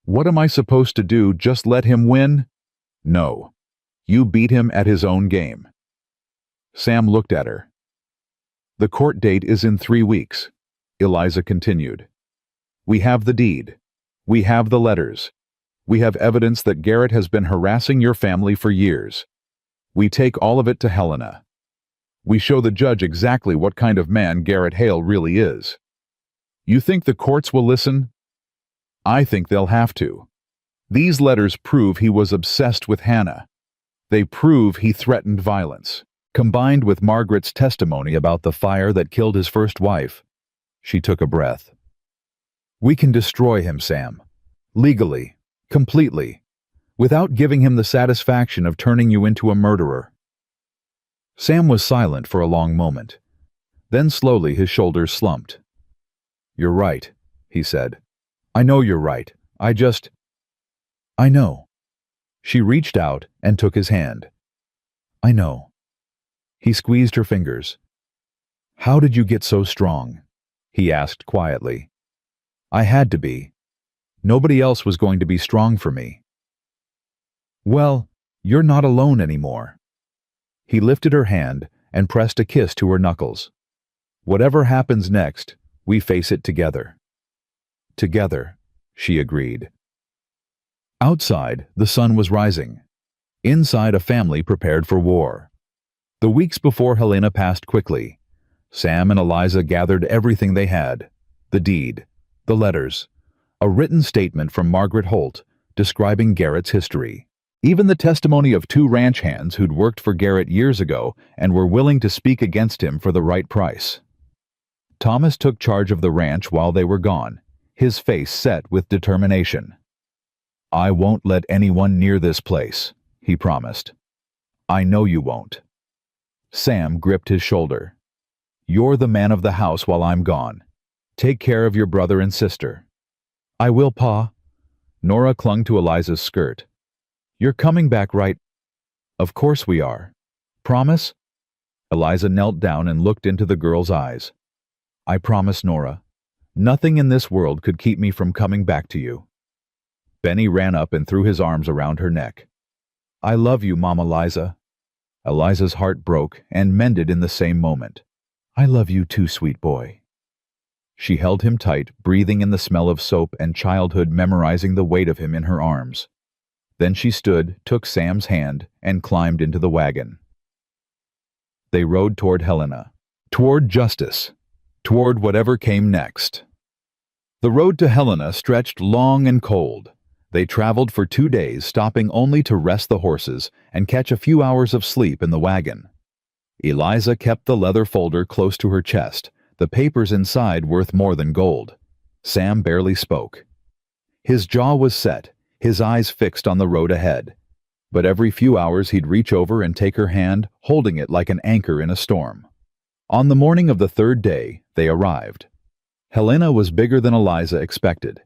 What am I supposed to do? Just let him win? No. You beat him at his own game. Sam looked at her. The court date is in 3 weeks, Eliza continued. We have the deed. We have the letters. We have evidence that Garrett has been harassing your family for years. We take all of it to Helena. We show the judge exactly what kind of man Garrett Hale really is. You think the courts will listen? I think they'll have to. These letters prove he was obsessed with Hannah. They prove he threatened violence. Combined with Margaret's testimony about the fire that killed his first wife, she took a breath. We can destroy him, Sam. Legally. Completely. Without giving him the satisfaction of turning you into a murderer. Sam was silent for a long moment. Then slowly his shoulders slumped. You're right, he said. I know you're right. I know. She reached out and took his hand. I know. He squeezed her fingers. How did you get so strong? He asked quietly. I had to be. Nobody else was going to be strong for me. Well, you're not alone anymore. He lifted her hand and pressed a kiss to her knuckles. Whatever happens next, we face it together. Together, she agreed. Outside, the sun was rising. Inside, a family prepared for war. The weeks before Helena passed quickly. Sam and Eliza gathered everything they had. The deed, the letters, a written statement from Margaret Holt describing Garrett's history. Even the testimony of 2 ranch hands who'd worked for Garrett years ago and were willing to speak against him for the right price. Thomas took charge of the ranch while they were gone, his face set with determination. I won't let anyone near this place, he promised. I know you won't. Sam gripped his shoulder. You're the man of the house while I'm gone. Take care of your brother and sister. I will, Pa. Nora clung to Eliza's skirt. You're coming back, right? Of course we are. Promise? Eliza knelt down and looked into the girl's eyes. I promise, Nora. Nothing in this world could keep me from coming back to you. Benny ran up and threw his arms around her neck. I love you, Mama Liza. Eliza's heart broke and mended in the same moment. I love you too, sweet boy. She held him tight, breathing in the smell of soap and childhood, memorizing the weight of him in her arms. Then she stood, took Sam's hand, and climbed into the wagon. They rode toward Helena, toward justice, toward whatever came next. The road to Helena stretched long and cold. They traveled for 2 days, stopping only to rest the horses and catch a few hours of sleep in the wagon. Eliza kept the leather folder close to her chest, the papers inside worth more than gold. Sam barely spoke. His jaw was set, his eyes fixed on the road ahead. But every few hours he'd reach over and take her hand, holding it like an anchor in a storm. On the morning of the 3rd day, they arrived. Helena was bigger than Eliza expected.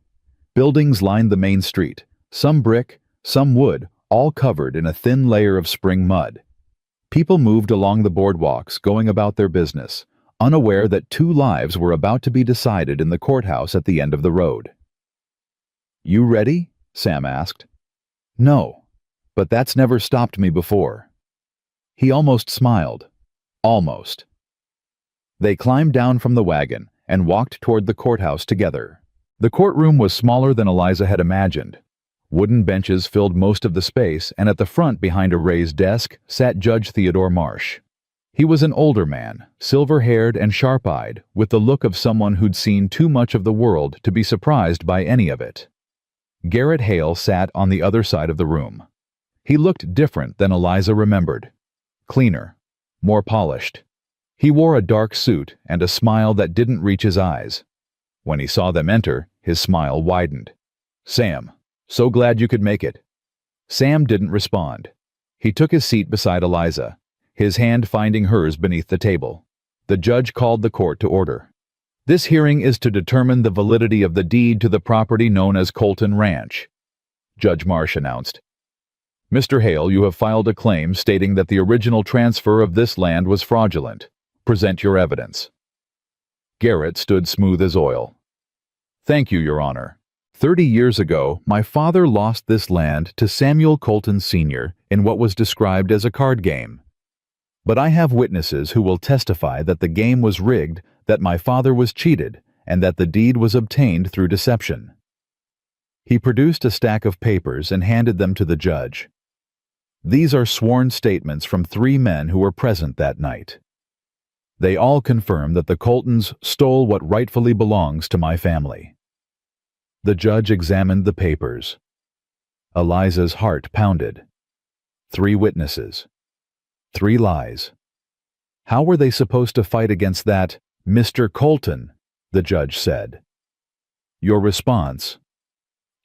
Buildings lined the main street, some brick, some wood, all covered in a thin layer of spring mud. People moved along the boardwalks, going about their business, unaware that 2 lives were about to be decided in the courthouse at the end of the road. You ready? Sam asked. No, but that's never stopped me before. He almost smiled. Almost. They climbed down from the wagon and walked toward the courthouse together. The courtroom was smaller than Eliza had imagined. Wooden benches filled most of the space, and at the front behind a raised desk sat Judge Theodore Marsh. He was an older man, silver-haired and sharp-eyed, with the look of someone who'd seen too much of the world to be surprised by any of it. Garrett Hale sat on the other side of the room. He looked different than Eliza remembered. Cleaner, more polished. He wore a dark suit and a smile that didn't reach his eyes. When he saw them enter, his smile widened. "Sam, so glad you could make it." Sam didn't respond. He took his seat beside Eliza, his hand finding hers beneath the table. The judge called the court to order. "This hearing is to determine the validity of the deed to the property known as Colton Ranch," Judge Marsh announced. "Mr. Hale, you have filed a claim stating that the original transfer of this land was fraudulent. Present your evidence." Garrett stood smooth as oil. "Thank you, Your Honor. 30 years ago, my father lost this land to Samuel Colton Sr. in what was described as a card game. But I have witnesses who will testify that the game was rigged, that my father was cheated, and that the deed was obtained through deception." He produced a stack of papers and handed them to the judge. "These are sworn statements from 3 men who were present that night. They all confirm that the Coltons stole what rightfully belongs to my family." The judge examined the papers. Eliza's heart pounded. 3 witnesses. 3 lies. How were they supposed to fight against that Mr. Colton? The judge said. "Your response."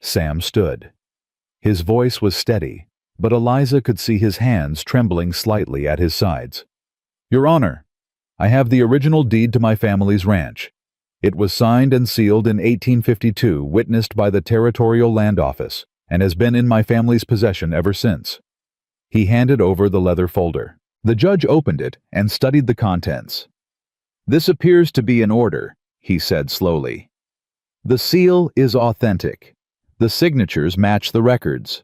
Sam stood. His voice was steady, but Eliza could see his hands trembling slightly at his sides. "Your Honor, I have the original deed to my family's ranch. It was signed and sealed in 1852, witnessed by the Territorial Land Office, and has been in my family's possession ever since." He handed over the leather folder. The judge opened it and studied the contents. "This appears to be in order," he said slowly. "The seal is authentic. The signatures match the records."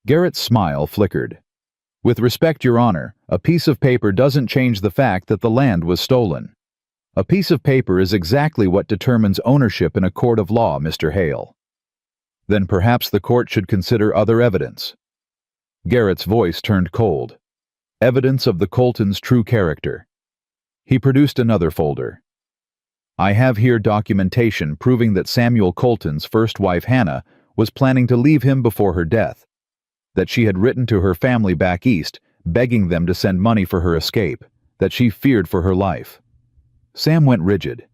Garrett's smile flickered. "With respect, Your Honor, a piece of paper doesn't change the fact that the land was stolen. A piece of paper is exactly what determines ownership in a court of law, Mr. Hale." "Then perhaps the court should consider other evidence." Garrett's voice turned cold. "Evidence of the Coltons' true character." He produced another folder. "I have here documentation proving that Samuel Colton's first wife, Hannah, was planning to leave him before her death. That she had written to her family back east, begging them to send money for her escape. That she feared for her life." Sam went rigid.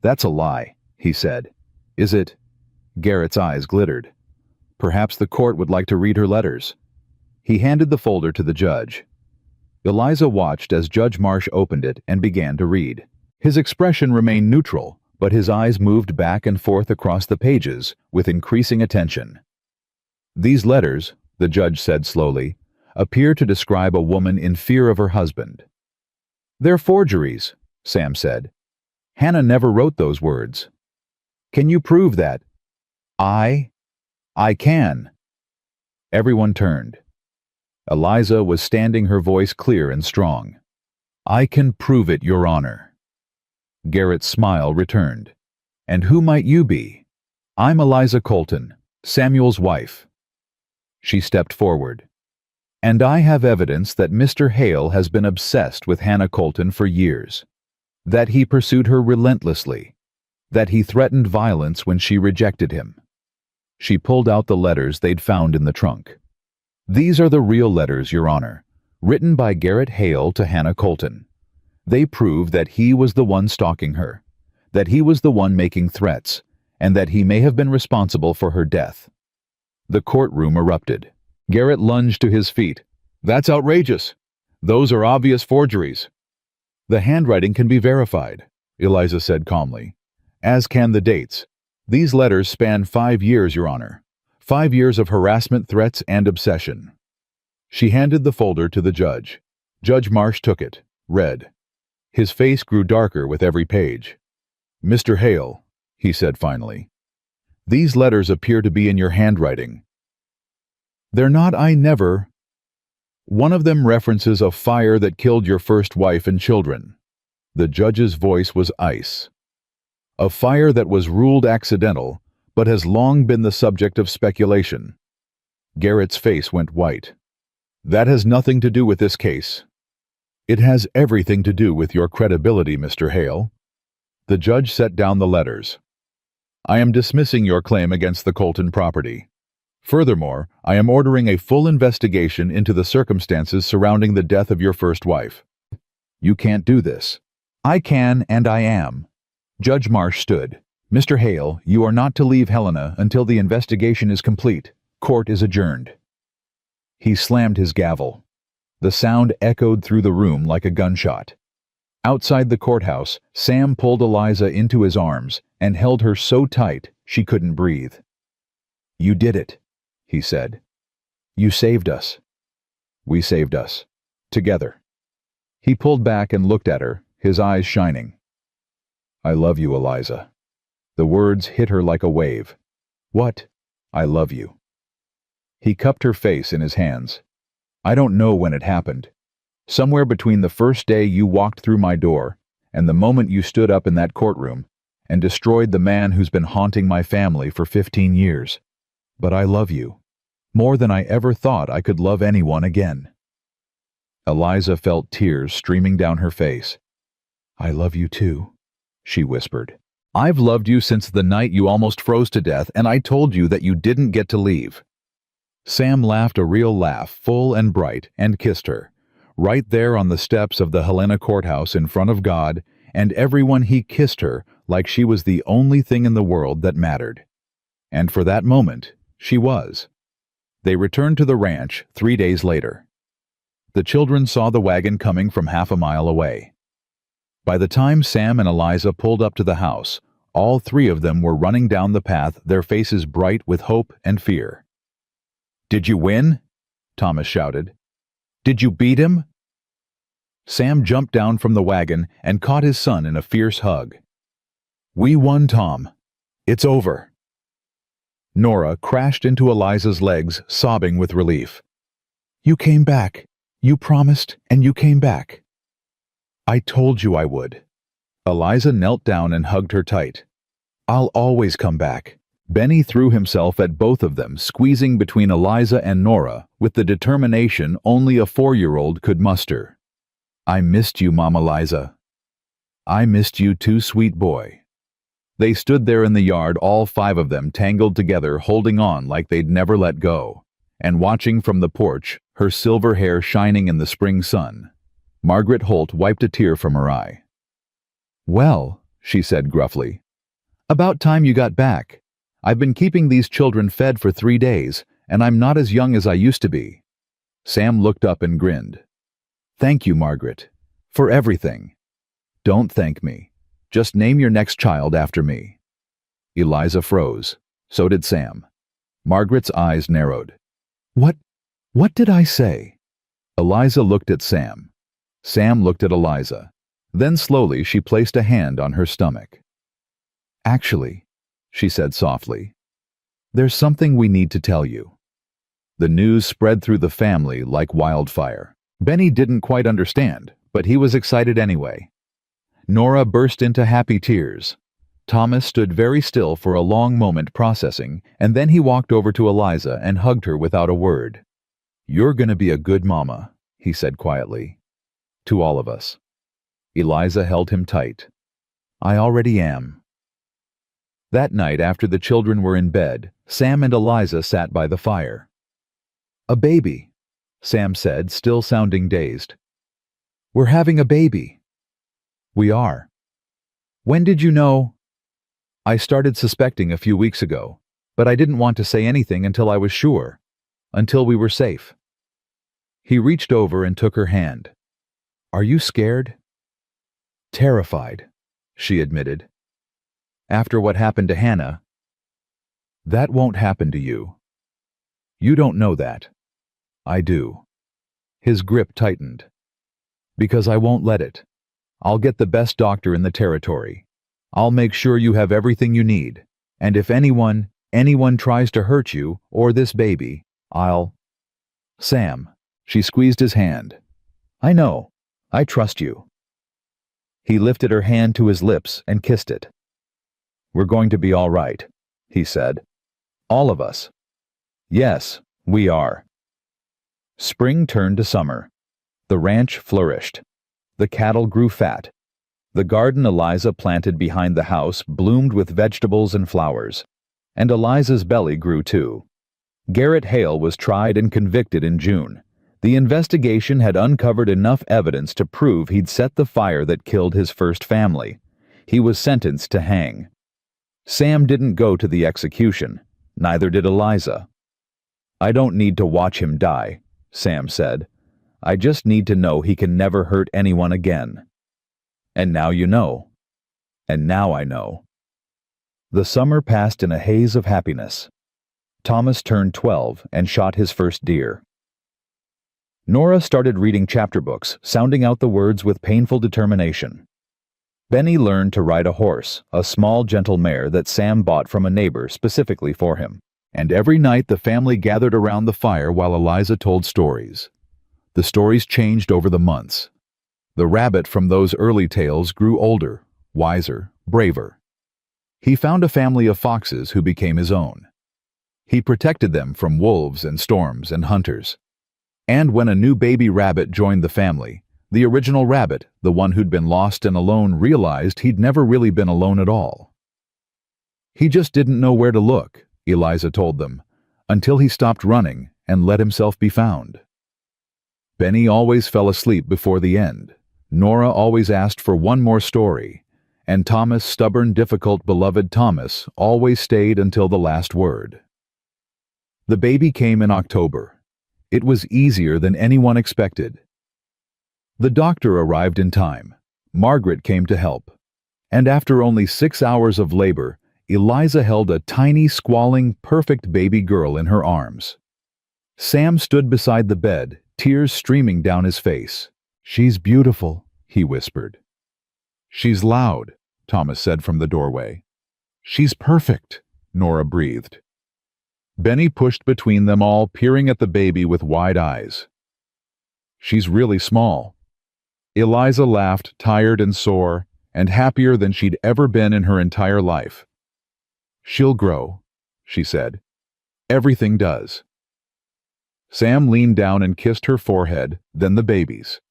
"That's a lie," he said. "Is it?" Garrett's eyes glittered. "Perhaps the court would like to read her letters." He handed the folder to the judge. Eliza watched as Judge Marsh opened it and began to read. His expression remained neutral, but his eyes moved back and forth across the pages with increasing attention. "These letters," the judge said slowly, "appear to describe a woman in fear of her husband." "They're forgeries," Sam said. "Hannah never wrote those words." "Can you prove that?" I can." Everyone turned. Eliza was standing, her voice clear and strong. "I can prove it, Your Honor." Garrett's smile returned. "And who might you be?" "I'm Eliza Colton, Samuel's wife." She stepped forward. "And I have evidence that Mr. Hale has been obsessed with Hannah Colton for years. That he pursued her relentlessly. That he threatened violence when she rejected him." She pulled out the letters they'd found in the trunk. "These are the real letters, Your Honor, written by Garrett Hale to Hannah Colton. They prove that he was the one stalking her, that he was the one making threats, and that he may have been responsible for her death." The courtroom erupted. Garrett lunged to his feet. "That's outrageous. Those are obvious forgeries." "The handwriting can be verified," Eliza said calmly, "as can the dates. These letters span 5 years, Your Honor. 5 years of harassment, threats, and obsession." She handed the folder to the judge. Judge Marsh took it, read. His face grew darker with every page. "Mr. Hale," he said finally, "these letters appear to be in your handwriting." "They're not. I never..." One of them references a fire that killed your first wife and children. The judge's voice was ice. A fire that was ruled accidental, but has long been the subject of speculation. Garrett's face went white. That has nothing to do with this case. It has everything to do with your credibility, Mr. Hale. The judge set down the letters. I am dismissing your claim against the Colton property. Furthermore, I am ordering a full investigation into the circumstances surrounding the death of your first wife. You can't do this. I can, and I am. Judge Marsh stood. Mr. Hale, you are not to leave Helena until the investigation is complete. Court is adjourned. He slammed his gavel. The sound echoed through the room like a gunshot. Outside the courthouse, Sam pulled Eliza into his arms and held her so tight she couldn't breathe. You did it, he said. You saved us. We saved us. Together. He pulled back and looked at her, his eyes shining. I love you, Eliza. The words hit her like a wave. What? I love you. He cupped her face in his hands. I don't know when it happened. Somewhere between the first day you walked through my door and the moment you stood up in that courtroom and destroyed the man who's been haunting my family for 15 years. But I love you. More than I ever thought I could love anyone again. Eliza felt tears streaming down her face. I love you too, she whispered. I've loved you since the night you almost froze to death and I told you that you didn't get to leave. Sam laughed a real laugh, full and bright, and kissed her. Right there on the steps of the Helena courthouse in front of God and everyone, he kissed her like she was the only thing in the world that mattered. And for that moment, she was. They returned to the ranch 3 days later. The children saw the wagon coming from half a mile away. By the time Sam and Eliza pulled up to the house, all three of them were running down the path, their faces bright with hope and fear. Did you win? Thomas shouted. Did you beat him? Sam jumped down from the wagon and caught his son in a fierce hug. We won, Tom. It's over. Nora crashed into Eliza's legs, sobbing with relief. You came back. You promised, and you came back. I told you I would. Eliza knelt down and hugged her tight. I'll always come back. Benny threw himself at both of them, squeezing between Eliza and Nora with the determination only a 4-year-old could muster. I missed you, Mom Eliza. I missed you too, sweet boy. They stood there in the yard, all 5 of them tangled together, holding on like they'd never let go, and watching from the porch, her silver hair shining in the spring sun. Margaret Holt wiped a tear from her eye. Well, she said gruffly, about time you got back. I've been keeping these children fed for 3 days, and I'm not as young as I used to be. Sam looked up and grinned. Thank you, Margaret, for everything. Don't thank me. Just name your next child after me. Eliza froze. So did Sam. Margaret's eyes narrowed. What did I say? Eliza looked at Sam. Sam looked at Eliza. Then slowly she placed a hand on her stomach. Actually, she said softly, there's something we need to tell you. The news spread through the family like wildfire. Benny didn't quite understand, but he was excited anyway. Nora burst into happy tears. Thomas stood very still for a long moment processing, and then he walked over to Eliza and hugged her without a word. You're gonna be a good mama, he said quietly. To all of us. Eliza held him tight. I already am. That night, after the children were in bed, Sam and Eliza sat by the fire. A baby, Sam said, still sounding dazed. We're having a baby. We are. When did you know? I started suspecting a few weeks ago, but I didn't want to say anything until I was sure, until we were safe. He reached over and took her hand. Are you scared? Terrified, she admitted. After what happened to Hannah. That won't happen to you. You don't know that. I do. His grip tightened. Because I won't let it. I'll get the best doctor in the territory. I'll make sure you have everything you need. And if anyone tries to hurt you or this baby, I'll... Sam, She squeezed his hand. I know. I trust you. He lifted her hand to his lips and kissed it. We're going to be all right, he said. All of us. Yes, we are. Spring turned to summer. The ranch flourished. The cattle grew fat. The garden Eliza planted behind the house bloomed with vegetables and flowers. And Eliza's belly grew too. Garrett Hale was tried and convicted in June. The investigation had uncovered enough evidence to prove he'd set the fire that killed his first family. He was sentenced to hang. Sam didn't go to the execution. Neither did Eliza. I don't need to watch him die, Sam said. I just need to know he can never hurt anyone again. And now you know. And now I know. The summer passed in a haze of happiness. Thomas turned 12 and shot his first deer. Nora started reading chapter books, sounding out the words with painful determination. Benny learned to ride a horse, a small gentle mare that Sam bought from a neighbor specifically for him. And every night the family gathered around the fire while Eliza told stories. The stories changed over the months. The rabbit from those early tales grew older, wiser, braver. He found a family of foxes who became his own. He protected them from wolves and storms and hunters. And when a new baby rabbit joined the family, the original rabbit, the one who'd been lost and alone, realized he'd never really been alone at all. He just didn't know where to look, Eliza told them, until he stopped running and let himself be found. Benny always fell asleep before the end. Nora always asked for one more story, and Thomas, stubborn, difficult, beloved Thomas, always stayed until the last word. The baby came in October. It was easier than anyone expected. The doctor arrived in time. Margaret came to help. And after only 6 hours of labor, Eliza held a tiny, squalling, perfect baby girl in her arms. Sam stood beside the bed, tears streaming down his face. She's beautiful, he whispered. She's loud, Thomas said from the doorway. She's perfect, Nora breathed. Benny pushed between them all, peering at the baby with wide eyes. She's really small. Eliza laughed, tired and sore, and happier than she'd ever been in her entire life. She'll grow, she said. Everything does. Sam leaned down and kissed her forehead, then the baby's.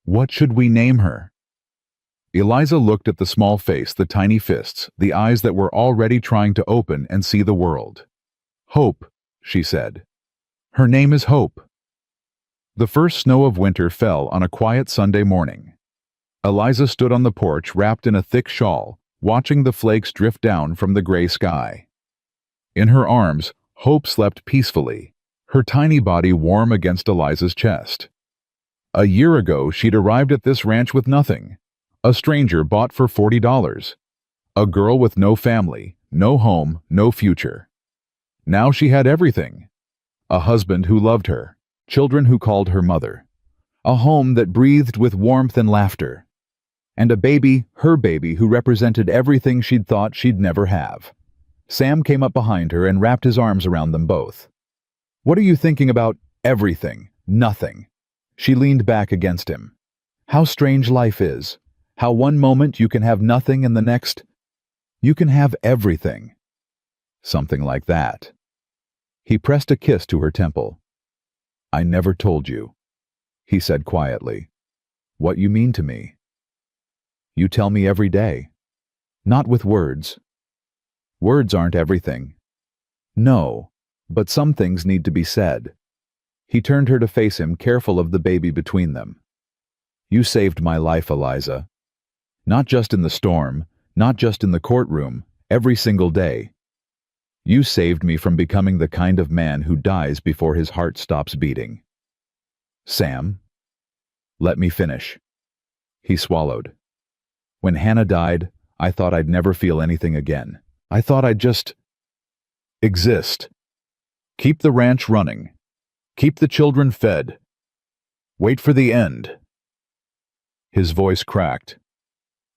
What should we name her? Eliza looked at the small face, the tiny fists, the eyes that were already trying to open and see the world. Hope, she said. Her name is Hope. The first snow of winter fell on a quiet Sunday morning. Eliza stood on the porch wrapped in a thick shawl, watching the flakes drift down from the gray sky. In her arms, Hope slept peacefully, her tiny body warm against Eliza's chest. A year ago, she'd arrived at this ranch with nothing. A stranger bought for $40. A girl with no family, no home, no future. Now she had everything. A husband who loved her, children who called her mother, a home that breathed with warmth and laughter, and a baby, her baby, who represented everything she'd thought she'd never have. Sam came up behind her and wrapped his arms around them both. What are you thinking about? Everything. Nothing. She leaned back against him. How strange life is. How one moment you can have nothing and the next, you can have everything. Something like that. He pressed a kiss to her temple. I never told you, he said quietly, what you mean to me. You tell me every day. Not with words. Words aren't everything. No, but some things need to be said. He turned her to face him, careful of the baby between them. You saved my life, Eliza. Not just in the storm, not just in the courtroom, every single day. You saved me from becoming the kind of man who dies before his heart stops beating. Sam, let me finish. He swallowed. When Hannah died, I thought I'd never feel anything again. I thought I'd just exist. Keep the ranch running. Keep the children fed. Wait for the end. His voice cracked.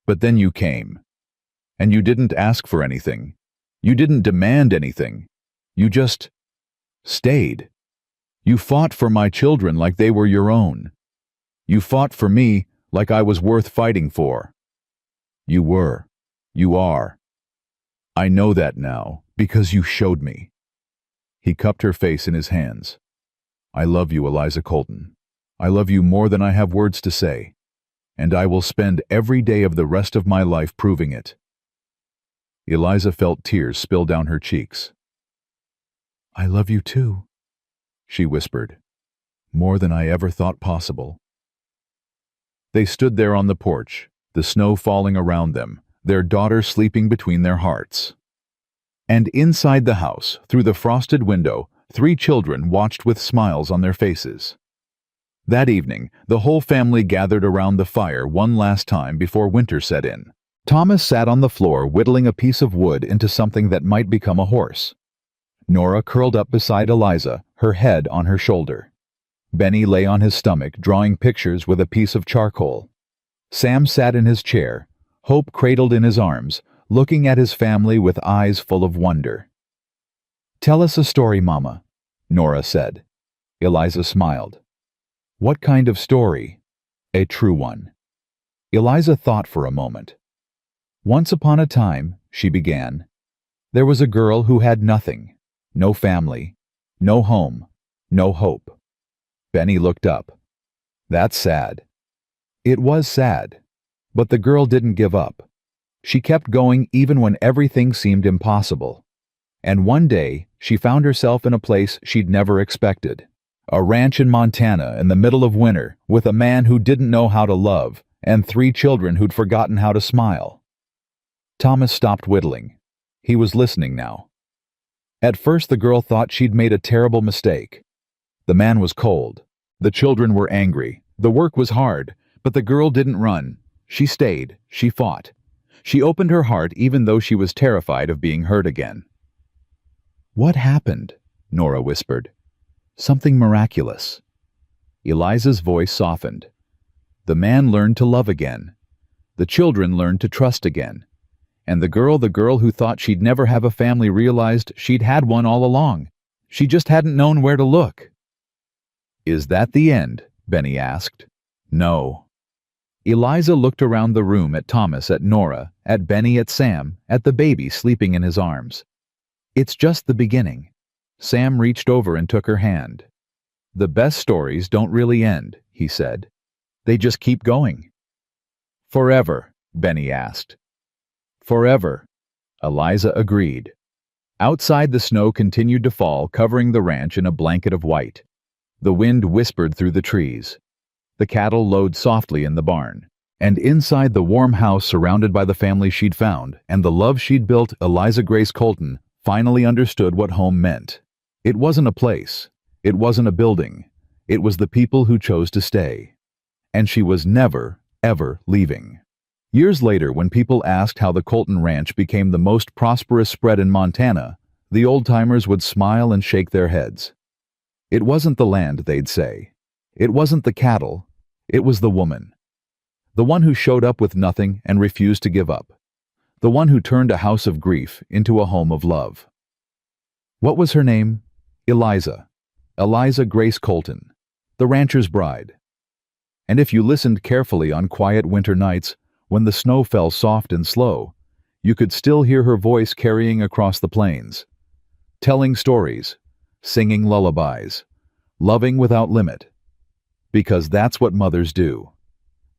But then you came. And you didn't ask for anything. You didn't demand anything. You just stayed. You fought for my children like they were your own. You fought for me like I was worth fighting for. You were. You are. I know that now because you showed me." He cupped her face in his hands. "I love you, Eliza Colton. I love you more than I have words to say, and I will spend every day of the rest of my life proving it." Eliza felt tears spill down her cheeks. "I love you too," she whispered, "more than I ever thought possible." They stood there on the porch, the snow falling around them, their daughter sleeping between their hearts. And inside the house, through the frosted window, 3 children watched with smiles on their faces. That evening, the whole family gathered around the fire one last time before winter set in. Thomas sat on the floor whittling a piece of wood into something that might become a horse. Nora curled up beside Eliza, her head on her shoulder. Benny lay on his stomach, drawing pictures with a piece of charcoal. Sam sat in his chair, Hope cradled in his arms, looking at his family with eyes full of wonder. "Tell us a story, Mama," Nora said. Eliza smiled. "What kind of story?" "A true one." Eliza thought for a moment. "Once upon a time," she began, "there was a girl who had nothing, no family, no home, no hope." Benny looked up. "That's sad." It was sad, but the girl didn't give up. She kept going even when everything seemed impossible. And one day, she found herself in a place she'd never expected. A ranch in Montana in the middle of winter, with a man who didn't know how to love, and 3 children who'd forgotten how to smile. Thomas stopped whittling. He was listening now. At first the girl thought she'd made a terrible mistake. The man was cold. The children were angry. The work was hard, but the girl didn't run. She stayed. She fought. She opened her heart even though she was terrified of being hurt again. "What happened?" Nora whispered. "Something miraculous." Eliza's voice softened. "The man learned to love again. The children learned to trust again. And the girl who thought she'd never have a family realized she'd had one all along. She just hadn't known where to look." "Is that the end?" Benny asked. "No." Eliza looked around the room at Thomas, at Nora, at Benny, at Sam, at the baby sleeping in his arms. "It's just the beginning." Sam reached over and took her hand. "The best stories don't really end," he said. "They just keep going." "Forever?" Benny asked. "Forever," Eliza agreed. Outside, the snow continued to fall, covering the ranch in a blanket of white. The wind whispered through the trees. The cattle lowed softly in the barn. And inside the warm house surrounded by the family she'd found and the love she'd built, Eliza Grace Colton finally understood what home meant. It wasn't a place. It wasn't a building. It was the people who chose to stay. And she was never, ever leaving. Years later, when people asked how the Colton Ranch became the most prosperous spread in Montana, the old-timers would smile and shake their heads. It wasn't the land, they'd say. It wasn't the cattle. It was the woman. The one who showed up with nothing and refused to give up. The one who turned a house of grief into a home of love. What was her name? Eliza. Eliza Grace Colton, the rancher's bride. And if you listened carefully on quiet winter nights, when the snow fell soft and slow, you could still hear her voice carrying across the plains, telling stories, singing lullabies, loving without limit. Because that's what mothers do.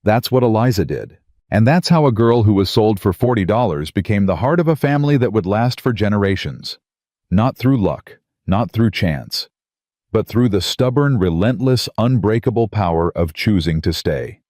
That's what Eliza did. And that's how a girl who was sold for $40 became the heart of a family that would last for generations. Not through luck, not through chance, but through the stubborn, relentless, unbreakable power of choosing to stay.